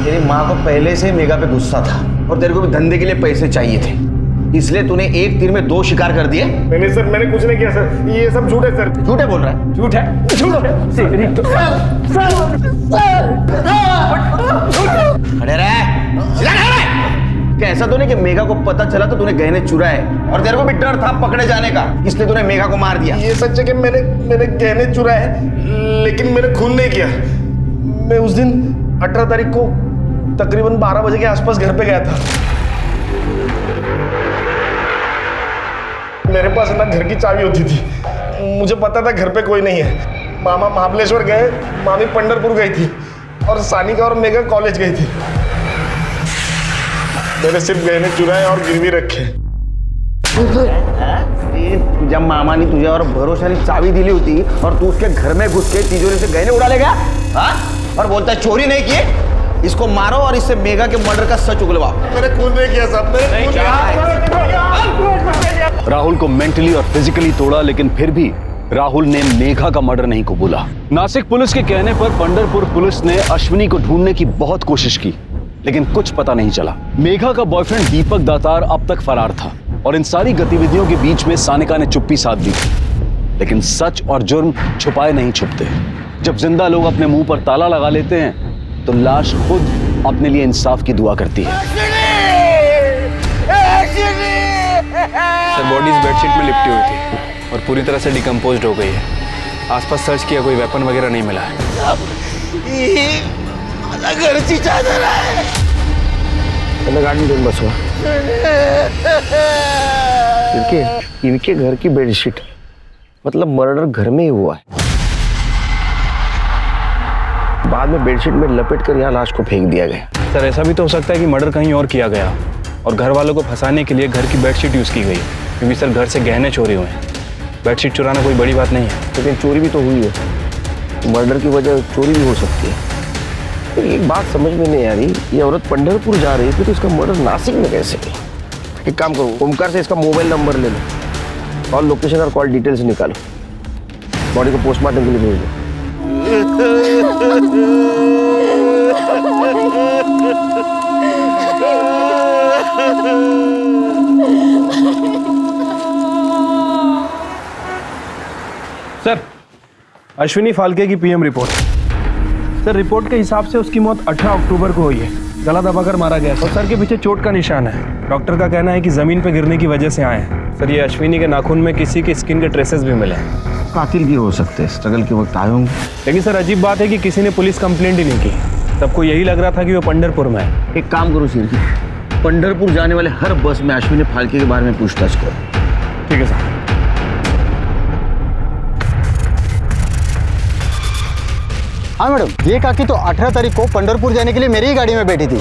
तेरी माँ को पहले से मेघा पे गुस्सा था और तेरे को भी धंधे के लिए पैसे चाहिए थे, इसलिए तूने एक तीर में 2 शिकार कर दिए। नहीं सर, मैंने कुछ नहीं किया सर, ये सब झूठ है सर। झूठे बोल रहा है? झूठ है, झूठ है। खड़े रहे, सीधा खड़े रहे। क्या ऐसा तो नहीं कि मेघा को पता चला तो तूने गहने चुराए और तेरे को भी डर था पकड़े जाने का, इसलिए तूने मेघा को मार दिया? ये सच है कि मैंने गहने चुराए, लेकिन मैंने खून नहीं किया। मैं उस दिन 18 तारीख को तकरीबन 12 बजे के आसपास घर पे गया था। मेरे पास ना घर की चाबी होती थी, मुझे पता था घर पे कोई नहीं है। मामा महाबलेश्वर गए, मामी पंढरपुर गई थी और सानिका और मेघा कॉलेज गई थी। मैंने सिर्फ गहने चुराए और गिरवी रखे। जब मामा ने तुझे और भरोसा ने चाबी दिली होती और तू उसके घर में घुस के तिजोरी से गहने उड़ा लेगा, हाँ? और बोलता है चोरी नहीं किए। इसको मारो और इससे मेघा के मर्डर का सच उगलवाओ। मैंने खून नहीं किया साहब, मैंने खून नहीं। राहुल को मेंटली और फिजिकली तोड़ा, लेकिन फिर भी राहुल ने मेघा का मर्डर नहीं कबूला। नासिक पुलिस के कहने पर पंढरपुर पुलिस ने अश्विनी को ढूंढने की बहुत कोशिश की, लेकिन कुछ पता नहीं चला। मेघा का बॉयफ्रेंड दीपक दातार अब तक फरार था और इन सारी गतिविधियों के बीच में सानिका ने चुप्पी साध दी थी। लेकिन सच और जुर्म छुपाए नहीं छुपते। जब जिंदा लोग अपने मुंह पर ताला लगा लेते हैं तो लाश खुद अपने लिए इंसाफ की दुआ करती है। सर बॉडी इस बेडशीट में लिपटी हुई थी और पूरी तरह से डिकम्पोज्ड हो गई है। आसपास सर्च किया, कोई वेपन वगैरह नहीं मिला है। घरची चादर आहे। गाड़ी में बस हुआ इनके घर की बेडशीट, मतलब मर्डर घर में ही हुआ है। बाद में बेडशीट में लपेट कर यहाँ लाश को फेंक दिया गया। सर ऐसा भी तो हो सकता है कि मर्डर कहीं और किया गया और घर वालों को फंसाने के लिए घर की बेडशीट यूज की गई, क्योंकि सर घर से गहने चोरी हुए हैं। बेडशीट चुराना कोई बड़ी बात नहीं है। लेकिन चोरी भी तो हुई है, मर्डर की वजह चोरी भी हो सकती है। तो एक बात समझ में नहीं आ रही, ये औरत पंढरपुर जा रही थी तो इसका मर्डर नासिक में कैसे किया? एक काम करो, ओमकार से इसका मोबाइल नंबर ले लो और लोकेशन और कॉल डिटेल्स निकालो, बॉडी को पोस्टमार्टम के लिए भेज दो। सर अश्विनी फाल्के की पीएम रिपोर्ट। सर रिपोर्ट के हिसाब से उसकी मौत 18 अक्टूबर को हुई है। गला दबाकर मारा गया और सर के पीछे चोट का निशान है। डॉक्टर का कहना है कि जमीन पर गिरने की वजह से आए हैं। सर ये अश्विनी के नाखून में किसी के स्किन के ट्रेसेस भी मिले हैं। कातिल भी हो सकते हैं, स्ट्रगल के वक्त आए होंगे। लेकिन सर अजीब बात है कि किसी ने पुलिस कंप्लेंट ही नहीं की। सबको यही लग रहा था कि वो पंढरपुर में है। एक काम करो सिरकी, पंढरपुर जाने वाले हर बस में अश्विनी फाल्के के बारे में पूछताछ करो। ठीक है सर। हाँ मैडम, ये काकी तो 18 तारीख को पंढरपुर जाने के लिए मेरी ही गाड़ी में बैठी थी।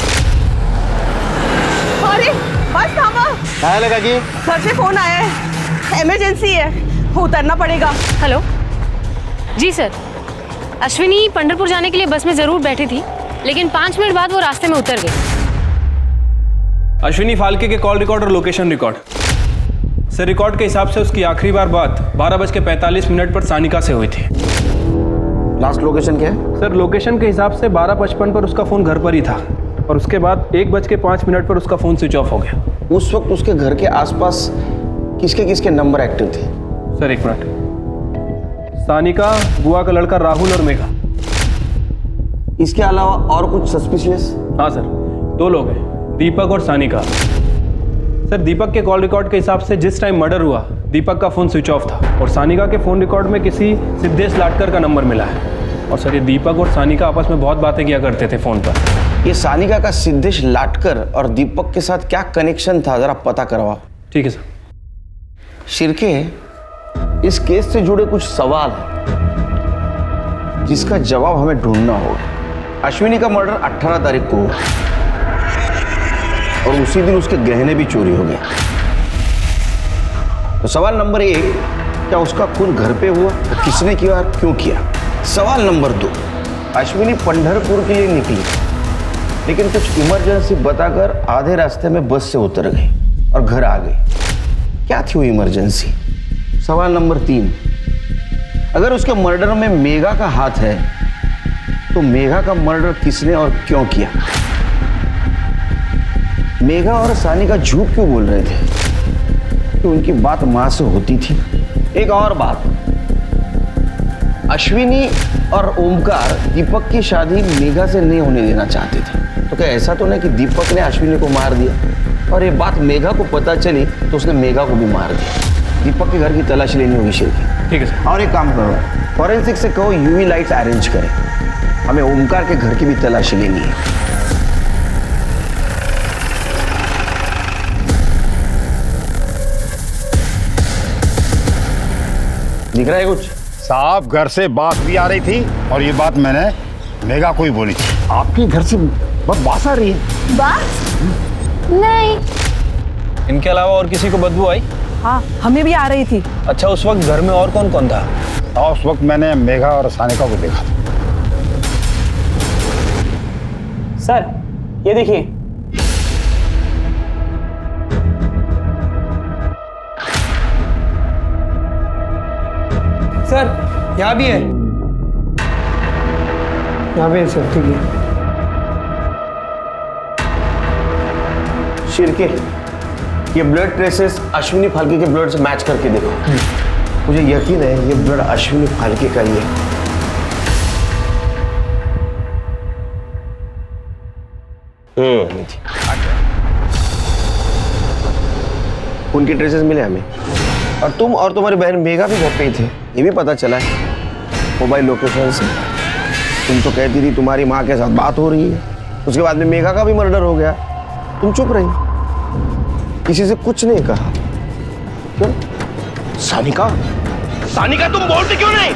अरे बस थामा। क्या लगा कि घर से फोन आया है, इमरजेंसी है, उतरना पड़ेगा। हेलो जी सर, अश्विनी पंढरपुर जाने के लिए बस में जरूर बैठी थी, लेकिन 5 मिनट बाद वो रास्ते में उतर गई। अश्विनी फाल्के के कॉल रिकॉर्ड और लोकेशन रिकॉर्ड। सर रिकॉर्ड के हिसाब से उसकी आखिरी बार बात 12:45 पर सानिका से हुई थी। लास्ट लोकेशन क्या है? सर लोकेशन के हिसाब से 12:55 पर उसका फोन घर पर ही था और उसके बाद 1:05 पर उसका फोन स्विच ऑफ हो गया। उस वक्त उसके घर के आसपास किसके किसके नंबर एक्टिव थे? सर एक मिनट। सानिका, बुआ का लड़का राहुल और मेघा। इसके अलावा और कुछ सस्पिशियस? हाँ सर, 2 लोग हैं, दीपक और सानिका। सर दीपक के कॉल रिकॉर्ड के हिसाब से जिस टाइम मर्डर हुआ दीपक का फोन स्विच ऑफ था और सानिका के फोन रिकॉर्ड में किसी सिद्धेश लाटकर का नंबर मिला है। और सर ये दीपक और सानिका आपस में बहुत बातें किया करते थे फोन पर। ये सानिका का सिद्धेश लाटकर और दीपक के साथ क्या कनेक्शन था, जरा पता करवाओ। ठीक है सर। शिरके, इस केस से जुड़े कुछ सवाल हैं जिसका जवाब हमें ढूंढना होगा। अश्विनी का मर्डर 18 तारीख को हुआ और उसी दिन उसके गहने भी चोरी हो गए। तो सवाल नंबर 1, क्या उसका खून घर पे हुआ? तो किसने किया और क्यों किया? सवाल नंबर 2, अश्विनी पंढरपुर के लिए निकली लेकिन कुछ इमरजेंसी बताकर आधे रास्ते में बस से उतर गई और घर आ गई। क्या थी वो इमरजेंसी? सवाल नंबर 3, अगर उसके मर्डर में मेघा का हाथ है तो मेघा का मर्डर किसने और क्यों किया? मेघा और सानिका झूठ क्यों बोल रहे थे कि उनकी बात मां से होती थी? एक और बात, अश्विनी और ओमकार दीपक की शादी मेघा से नहीं होने देना चाहते थे, तो क्या ऐसा तो नहीं कि दीपक ने अश्विनी को मार दिया और ये बात मेघा को पता चली तो उसने मेघा को भी मार दिया? दीपक के घर की तलाशी लेनी होगी शिरकी। ठीक है सर। और एक काम करो, फॉरेंसिक से कहो यूवी लाइट्स अरेंज करें, हमें ओमकार के घर की भी तलाशी लेनी है। दिख रहा है कुछ? साहब घर से बात भी आ रही थी और ये बात मैंने मेघा को ही बोली थी। आपके घर से बहुत बात आ रही है। बात? नहीं। इनके अलावा और किसी को बदबू आई? हाँ, हमें भी आ रही थी। अच्छा, उस वक्त घर में और कौन कौन था? उस वक्त मैंने मेघा और सानिका को देखा था। सर ये देखिए। सर यहाँ भी है। यहाँ पे है सर, ठीक है। शिरके, ये ब्लड ट्रेसेस अश्विनी फाल्के के ब्लड से मैच करके देखो। मुझे यकीन है ये ब्लड अश्विनी फाल्के का ही है। उनके ट्रेसेस मिले हमें, और तुम और तुम्हारी बहन मेघा भी घर पे ही थे, ये भी पता चला है मोबाइल लोकेशन से। तुम तो कहती थी तुम्हारी माँ के साथ बात हो रही है, उसके बाद में मेघा का भी मर्डर हो गया, तुम चुप रही, किसी से कुछ नहीं कहा। क्यों? सानिका, सानिका तुम बोलते क्यों नहीं?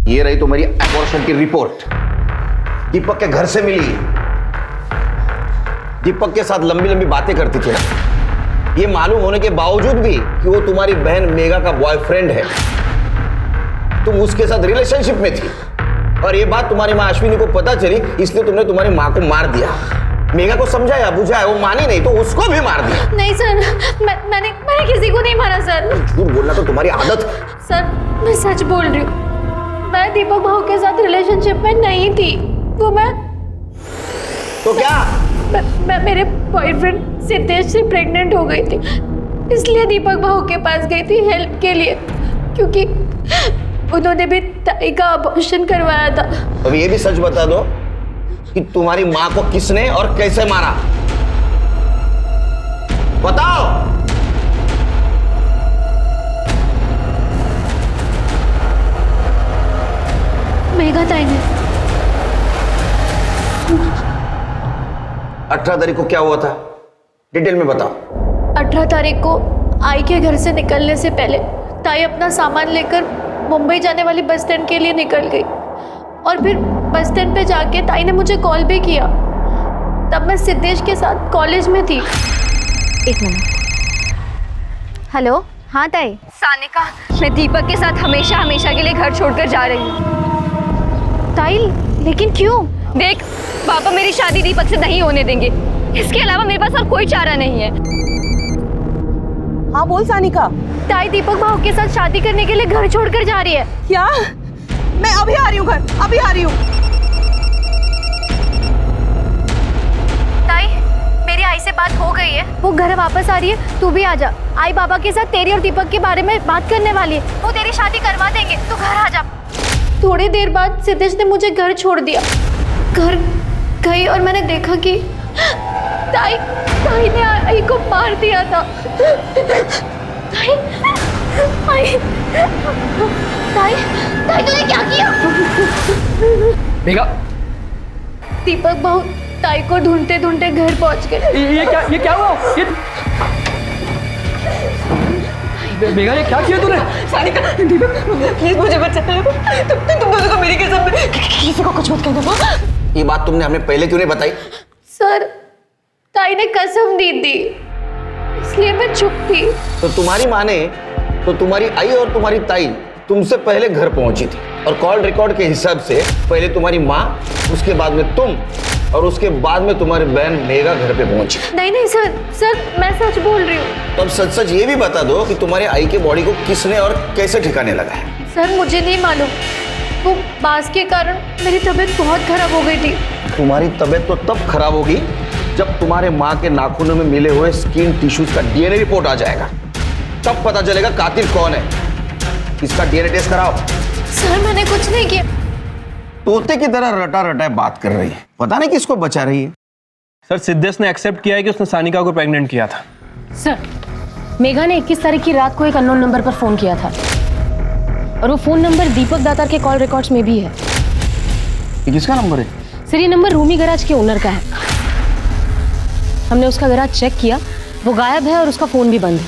ये रही तुम्हारी अबॉर्शन की रिपोर्ट, दीपक के घर से मिली। दीपक के साथ लंबी लंबी बातें करती थी, ये मालूम होने के बावजूद भी कि वो तुम्हारी बहन मेघा का बॉयफ्रेंड है, तुम उसके साथ रिलेशनशिप में थी, और ये बात तुम्हारी माँ अश्विनी को पता चली, इसलिए तुमने तुम्हारी माँ को मार दिया। मेघा को समझाया बुझाया, वो मानी नहीं तो उसको भी मार दिया। नहीं सर, मैंने किसी को नहीं मारा सर। झूठ बोलना तो तुम्हारी आदत है। सर मैं सच बोल रही हूँ, मैं दीपक भाऊ के साथ रिलेशनशिप में नहीं थी। वो मैं तो क्या? मैं मेरे बॉयफ्रेंड सिद्धेश से प्रेग्नेंट हो गई थी, इसलिए दीपक भाऊ के पास गई थी हेल्प के लिए, क्योंकि उन्होंने भी ताई का अबॉर्शन करवाया था। अब ये भी सच बता दो कि तुम्हारी माँ को किसने और कैसे मारा, बताओ। मेघा ताई ने। 18 तारीख को क्या हुआ था, डिटेल में बताओ। 18 तारीख को आई के घर से निकलने से पहले ताई अपना सामान लेकर मुंबई जाने वाली बस स्टैंड के लिए निकल गई, और फिर बस स्टैंड पे जाके ताई ने मुझे कॉल भी किया। तब मैं सिद्धेश के साथ कॉलेज में थी। एक मिनट। हेलो, हाँ ताई। सानिका, मैं दीपक के साथ हमेशा हमेशा के लिए घर छोड़कर जा रही हूँ। ताई, लेकिन क्यों? देख, पापा मेरी शादी दीपक से नहीं होने देंगे, इसके अलावा मेरे पास और कोई चारा नहीं है। हाँ बोल सानिका। ताई दीपक भाऊ के साथ शादी करने के लिए घर छोड़कर जा रही है। क्या? मैं अभी आ रही हूँ घर, अभी आ रही हूँ। ताई, मेरी आई से बात हो गई है, वो घर वापस आ रही है, तू भी आ जा। आई बाबा के साथ तेरी और दीपक के बारे में बात करने वाली है, वो तेरी शादी करवा देंगे, तू घर आ जा। थोड़ी देर बाद सिद्धेश ने मुझे घर छोड़ दिया। घर गई और मैंने देखा कि ताई ने आई को मार दिया था। ताई तूने क्या किया? मेघा, दीपक भाऊ ताई को ढूंढते ढूंढते घर पहुंच गए। ये क्या हुआ? मेघा, ये क्या किया तूने? सानिका, दीपक प्लीज मुझे बचा लो। तुम दोनों को मेरी कसम, किसी को कुछ मत कहना। ये बात तुमने हमें पहले क्यों नहीं बताई? सर, ताई ने कसम दी थी, इसलिए मैं चुप थी। तो तुम्हारी माँ ने, तो तुम्हारी आई और तुम्हारी ताई तुमसे पहले घर पहुंची थी, और कॉल रिकॉर्ड के हिसाब से पहले तुम्हारी माँ, उसके बाद में तुम, और उसके बाद में तुम्हारी बहन मेघा घर पे पहुंची। नहीं सर, मैं सच बोल रही हूँ। तो अब सच सच ये भी बता दो कि तुम्हारे आई के बॉडी को किसने और कैसे ठिकाने लगा है। सर मुझे नहीं मालूम, वो बास के कारण मेरी तबीयत बहुत खराब हो गई थी। तुम्हारी तबीयत तो तब खराब होगी जब तुम्हारे माँ के नाखूनों में मिले हुए स्किन टिश्यूज का डीएनए रिपोर्ट आ जाएगा, तब पता चलेगा कातिल कौन है। इसका डीएनए टेस्ट कराओ। सर मैंने कुछ नहीं किया। तोते की तरह रटा रटा बात कर रही है, पता नहीं किसको बचा रही है। सर सिद्धेश ने एक्सेप्ट किया है कि उसने सानिका को प्रेग्नेंट किया था। सर, मेघा ने 21 तारीख की रात को एक अननोन नंबर पर फोन किया था, और वो फोन नंबर दीपक दातार के कॉल रिकॉर्ड्स में भी है। ये किसका नंबर है? सर ये नंबर रूमी गैराज के ओनर का है। हमने उसका गैराज चेक किया, वो गायब है और उसका फ़ोन भी बंद है।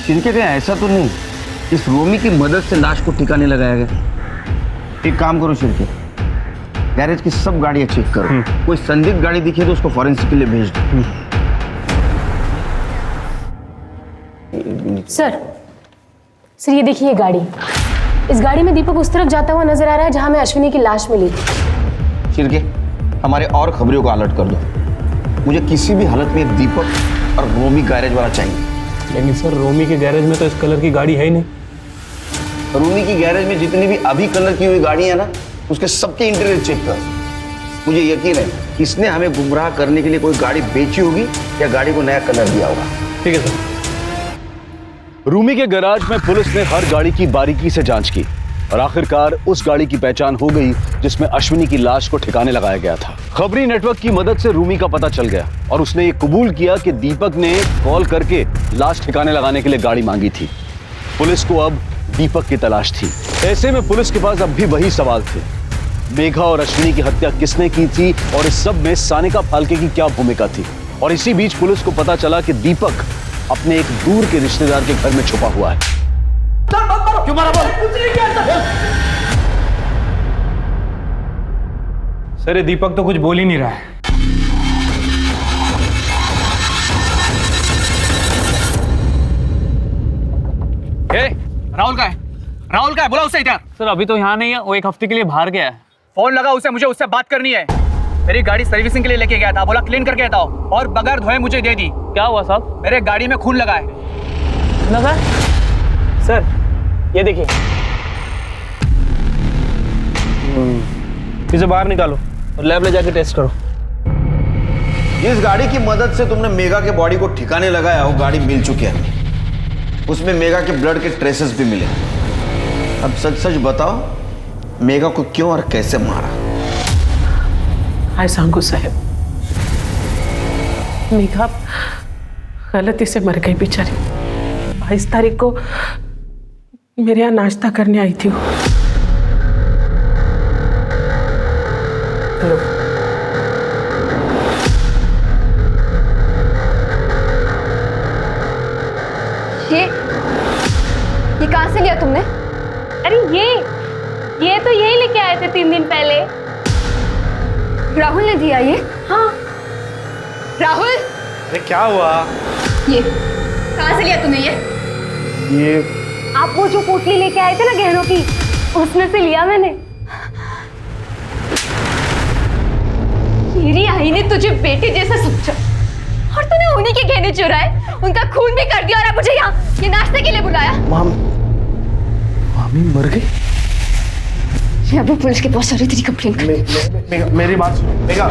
शिरके क्या ऐसा तो नहीं इस रोमी की मदद से लाश को ठिकाने लगाया गया? एक काम करो शिरके, गैरेज की सब गाड़ियां चेक करो, कोई संदिग्ध गाड़ी दिखे तो उसको फॉरेंसिक के लिए भेज दो। सर ये देखिए ये गाड़ी, इस गाड़ी में दीपक उस तरफ जाता हुआ नजर आ रहा है जहां में अश्विनी की लाश मिली। शिरके हमारे और खबरियों को अलर्ट कर दो, मुझे किसी भी हालत में दीपक और रोमी गैरेज वाला चाहिए। लेकिन सर रोमी के गैरेज में तो इस कलर की गाड़ी है ही नहीं। रोमी की गैरेज में जितनी भी अभी कलर की हुई गाड़ी है ना, उसके सबके इंटीरियर चेक कर। मुझे यकीन है इसने हमें गुमराह करने के लिए कोई गाड़ी बेची होगी या गाड़ी को नया कलर दिया होगा। ठीक है सर। रूमी के गैराज में पुलिस ने हर गाड़ी की बारीकी से जांच की और आखिरकार उस गाड़ी की पहचान हो गई जिसमें अश्विनी की लाश को ठिकाने लगाया गया था। खबरी नेटवर्क की मदद से रूमी का पता चल गया और उसने ये कबूल किया कि दीपक ने कॉल करके लाश ठिकाने लगाने के लिए गाड़ी मांगी थी। पुलिस को अब दीपक की तलाश थी। ऐसे में पुलिस के पास अब भी वही सवाल थे, मेघा और अश्विनी की हत्या किसने की थी और इस सब में सानिका फाल्के की क्या भूमिका थी। और इसी बीच पुलिस को पता चला कि दीपक अपने एक दूर के रिश्तेदार के घर में छुपा हुआ है। क्यों मारा? कुछ नहीं किया सर ये दीपक तो कुछ बोल ही नहीं रहा है। राहुल का है? राहुल का है? बोला उसे इधर। सर अभी तो यहाँ नहीं है, वो एक हफ्ते के लिए बाहर गया है। फोन लगा उसे, मुझे उससे बात करनी है। मेरी गाड़ी सर्विसिंग के लिए लेके गया था, बोला क्लीन करके आता हूँ और बगैर धोए मुझे दे दी। क्या हुआ साहब? मेरे गाड़ी में खून लगा है। लगा? सर ये देखिए। इसे बाहर निकालो और लैब ले जाके टेस्ट करो। जिस गाड़ी की मदद से तुमने मेघा के बॉडी को ठिकाने लगाया वो गाड़ी मिल चुकी है, उसमें मेघा के ब्लड के ट्रेसेस भी मिले। अब सच सच बताओ मेघा को क्यों और कैसे मारा? हाय सांगू साहब, मेघा गलती से मर गई बेचारी। 22 तारीख को मेरे यहाँ नाश्ता करने आई थी वो। हेलो। ये कहाँ से लिया तुमने? अरे ये तो यही लेके आए थे 3 दिन पहले। राहुल ने दिया ये? हाँ। राहुल अरे क्या हुआ? ये कहाँ से लिया तूने ये? आप वो जो पोटली लेके आए थे ना गहनों की, उसमें से लिया मैंने। मेरी आई ने तुझे बेटे जैसा समझा और तूने उन्हीं के गहने चुराए, उनका खून भी कर दिया और अब मुझे यहाँ ये नाश्ते के लिए बुलाया। मामी मर गई? मैं अभी पुलिस के पास आ रही, तेरी कंप्लेंट कर। मेरी बात सुनो मेघा।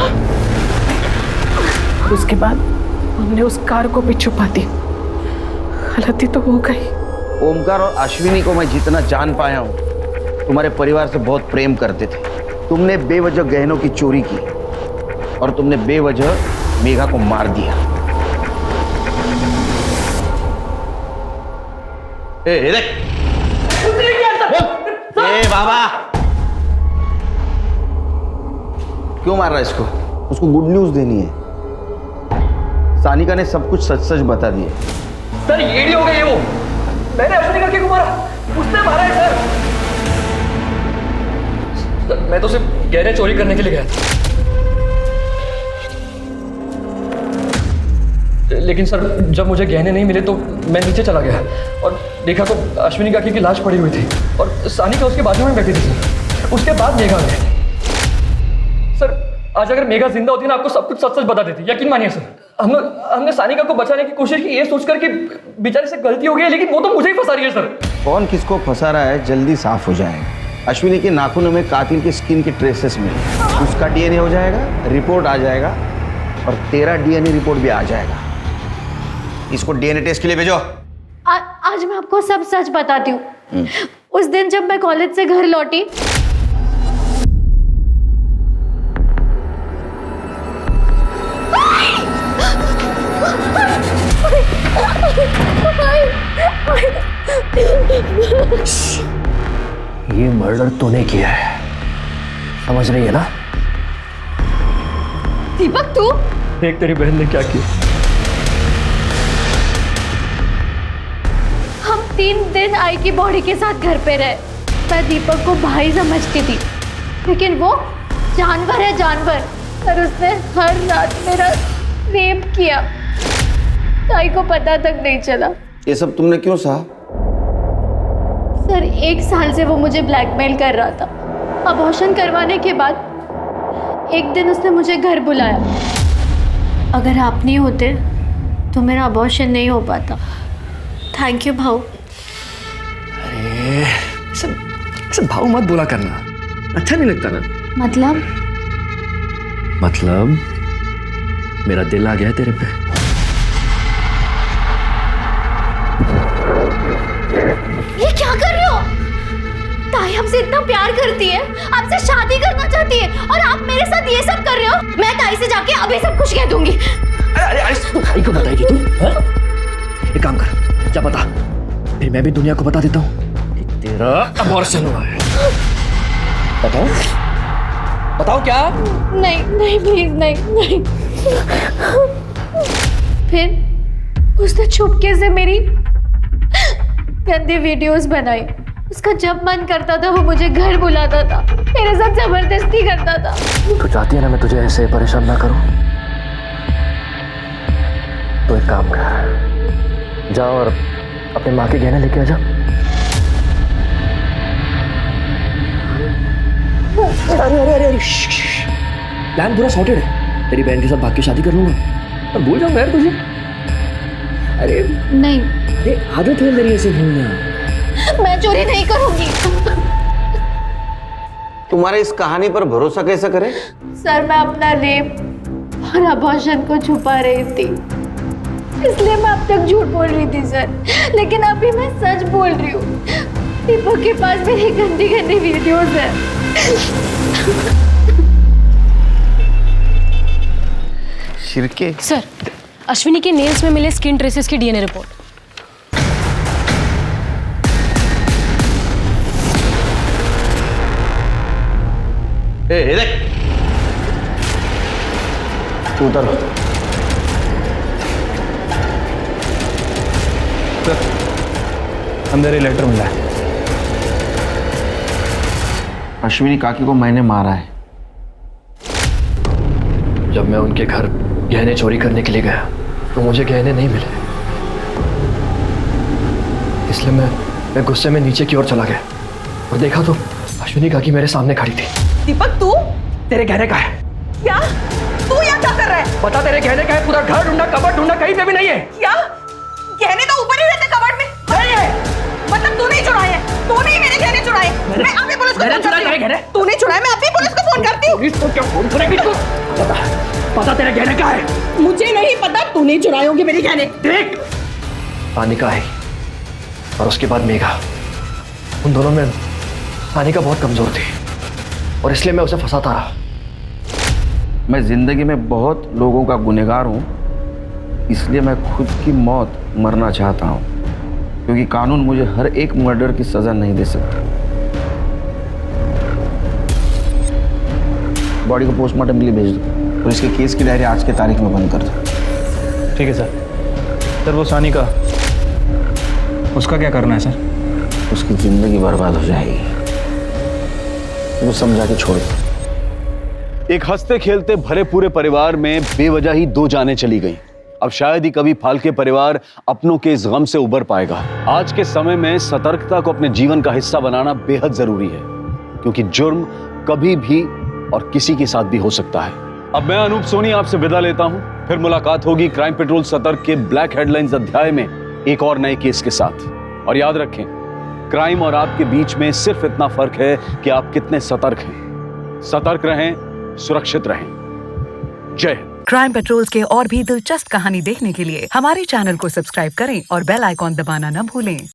उसके बाद हमने उस कार को भी छुपा दी। गलती तो हो गई। ओमकार और अश्विनी को मैं जितना जान पाया हूं, तुम्हारे परिवार से बहुत प्रेम करते थे। तुमने बेवजह गहनों की चोरी की और तुमने बेवजह मेघा को मार दिया। देख बाबा, क्यों मार रहा है इसको? उसको गुड न्यूज देनी है। सानिका ने सब कुछ सच सच बता दिया। सर ये हो गई वो, मैंने अश्विनी करके को मारा, उसने मारा है सर। मैं तो सिर्फ गहने चोरी करने के लिए गया था। लेकिन सर जब मुझे गहने नहीं मिले तो मैं नीचे चला गया और देखा तो अश्विनी काकी की लाश पड़ी हुई थी और सानिका उसके बाजू में बैठी थी। उसके बाद मेघा गए। सर आज अगर मेघा जिंदा होती ना, आपको सब कुछ सच सच बता देती, यकीन मानिए सर। हमने सानिका को बचाने की कोशिश की, ये सोचकर कि बेचारे से गलती हो गई है, लेकिन वो तो मुझे ही फंसा रही है सर। कौन किसको फंसा रहा है जल्दी साफ हो जाएगा। अश्विनी के नाखूनों में कातिल के स्किन के ट्रेसेस मिले, उसका डीएनए हो जाएगा, रिपोर्ट आ जाएगा और तेरा डीएनए रिपोर्ट भी आ जाएगा। इसको डीएनए टेस्ट के लिए भेजो। आज मैं आपको सब सच बताती हूँ। उस दिन जब मैं कॉलेज से घर लौटी, ये मर्डर तूने किया है, समझ रही है ना? दीपक तू? देख तेरी बहन ने क्या किया। 3 दिन आई की बॉडी के साथ घर पे रहे। मैं दीपक को भाई समझती थी, लेकिन वो जानवर है, जानवर। और उसने हर रात मेरा रेप किया। ताई को पता तक नहीं चला। ये सब तुमने क्यों सहा? सर 1 साल से वो मुझे ब्लैकमेल कर रहा था। अबॉर्शन करवाने के बाद एक दिन उसने मुझे घर बुलाया। अगर आप नहीं होते तो मेरा अबॉर्शन नहीं हो पाता। थैंक यू भाऊ। अरे सब भाव मत बोला करना, अच्छा नहीं लगता ना। मतलब मेरा दिल आ गया है तेरे पे। ये क्या कर रहे हो? ताई हमसे इतना प्यार करती है, आपसे शादी करना चाहती है, और आप मेरे साथ ये सब कर रहे हो। मैं ताई से जाके अभी सब कुछ कह दूंगी। अरे तू ताई को बताएगी तू? एक काम कर, क्या पता फिर मैं भी दुनिया को बता देता हूँ कि तेरा अबॉर्शन हुआ है। बताओ क्या? नहीं प्लीज नहीं। फिर उसने चुपके से मेरी गंदी वीडियोस बनाई। उसका जब मन करता था वो मुझे घर बुलाता था, मेरे साथ जबरदस्ती करता था। तू चाहती है ना मैं तुझे ऐसे परेशान ना करूं? तो एक काम कर, जा और अपने माँ के गहने लेके आ जा। अरे प्लान पूरा सॉर्टेड है। तेरी बहन के साथ भाग के शादी कर लूंगा और भूल जाऊंगा यार तुझे। अरे नहीं, अरे आदत है मेरी ऐसे भूलना। मैं चोरी नहीं करूंगी। तुम्हारे इस कहानी पर भरोसा कैसे करें? सर मैं अपना रेप और अबॉर्शन को छुपा रही थी, इसलिए मैं अब तक झूठ बोल रही थी सर। लेकिन अभी मैं सच बोल रही हूँ। दीपक के पास मेरी गंदी गंदी वीडियोस है। शिरके सर, अश्विनी के नेल्स में मिले स्किन ट्रेसेस की डीएनए रिपोर्ट। देख उतर। अंदर ये लेटर मिला है। अश्विनी काकी को मैंने मारा है। जब मैं उनके घर गहने चोरी करने के लिए गया तो मुझे गहने नहीं मिले, इसलिए मैं गुस्से में नीचे की ओर चला गया और देखा तो अश्विनी काकी मेरे सामने खड़ी थी। दीपक तू? तेरे गहने का है क्या? तू यहाँ क्या कर रहा है? बता, तेरे गहने का है? पूरा घर ढूंढा, कबर्ड ढूंढा, कहीं पे भी नहीं है। क्या? गहने तो ऊपर ही रहते कबर्ड में। नहीं है। मतलब तू नहीं चुराए हैं? तूने ही मेरे गहने चुराए। मैं अभी पुलिस को फोन करती हूँ। तूने चुराए, मैं अभी पुलिस को फोन करती हूँ। पुलिस को क्या फोन करेगी तू? पता तेरे गहने का है? मुझे नहीं पता, तू नहीं चुराए होंगे मेरे गहने। देख, सानिका आई और उसके बाद मेघा, उन दोनों में सानिका बहुत कमजोर थी और इसलिए मैं उसे फंसाता रहा। मैं जिंदगी में बहुत लोगों का गुनहगार हूँ, इसलिए मैं खुद की मौत मरना चाहता हूँ, क्योंकि कानून मुझे हर एक मर्डर की सजा नहीं दे सकता। बॉडी को पोस्टमार्टम के लिए भेज दो और इसके केस की डायरी आज के तारीख में बंद कर दो। ठीक है सर। सर वो सानिका, उसका क्या करना है सर? उसकी जिंदगी बर्बाद हो जाएगी, वो समझा के छोड़ दो। एक हंसते खेलते भरे पूरे परिवार में बेवजह ही 2 जानें चली गईं। अब शायद ही कभी फाल्के परिवार अपनों के इस गम से उबर पाएगा। आज के समय में सतर्कता को अपने जीवन का हिस्सा बनाना बेहद जरूरी है, क्योंकि जुर्म कभी भी और किसी के साथ भी हो सकता है। अब मैं अनूप सोनी आपसे विदा लेता हूं। फिर मुलाकात होगी क्राइम पेट्रोल सतर्क के ब्लैक हेडलाइंस अध्याय में एक और नए केस के साथ। और याद रखें, क्राइम और आपके बीच में सिर्फ इतना फर्क है कि आप कितने सतर्क हैं। सतर्क रहें, सुरक्षित रहें। जय हिंद। क्राइम पेट्रोल्स के और भी दिलचस्प कहानी देखने के लिए हमारे चैनल को सब्सक्राइब करें और बेल आइकॉन दबाना न भूलें।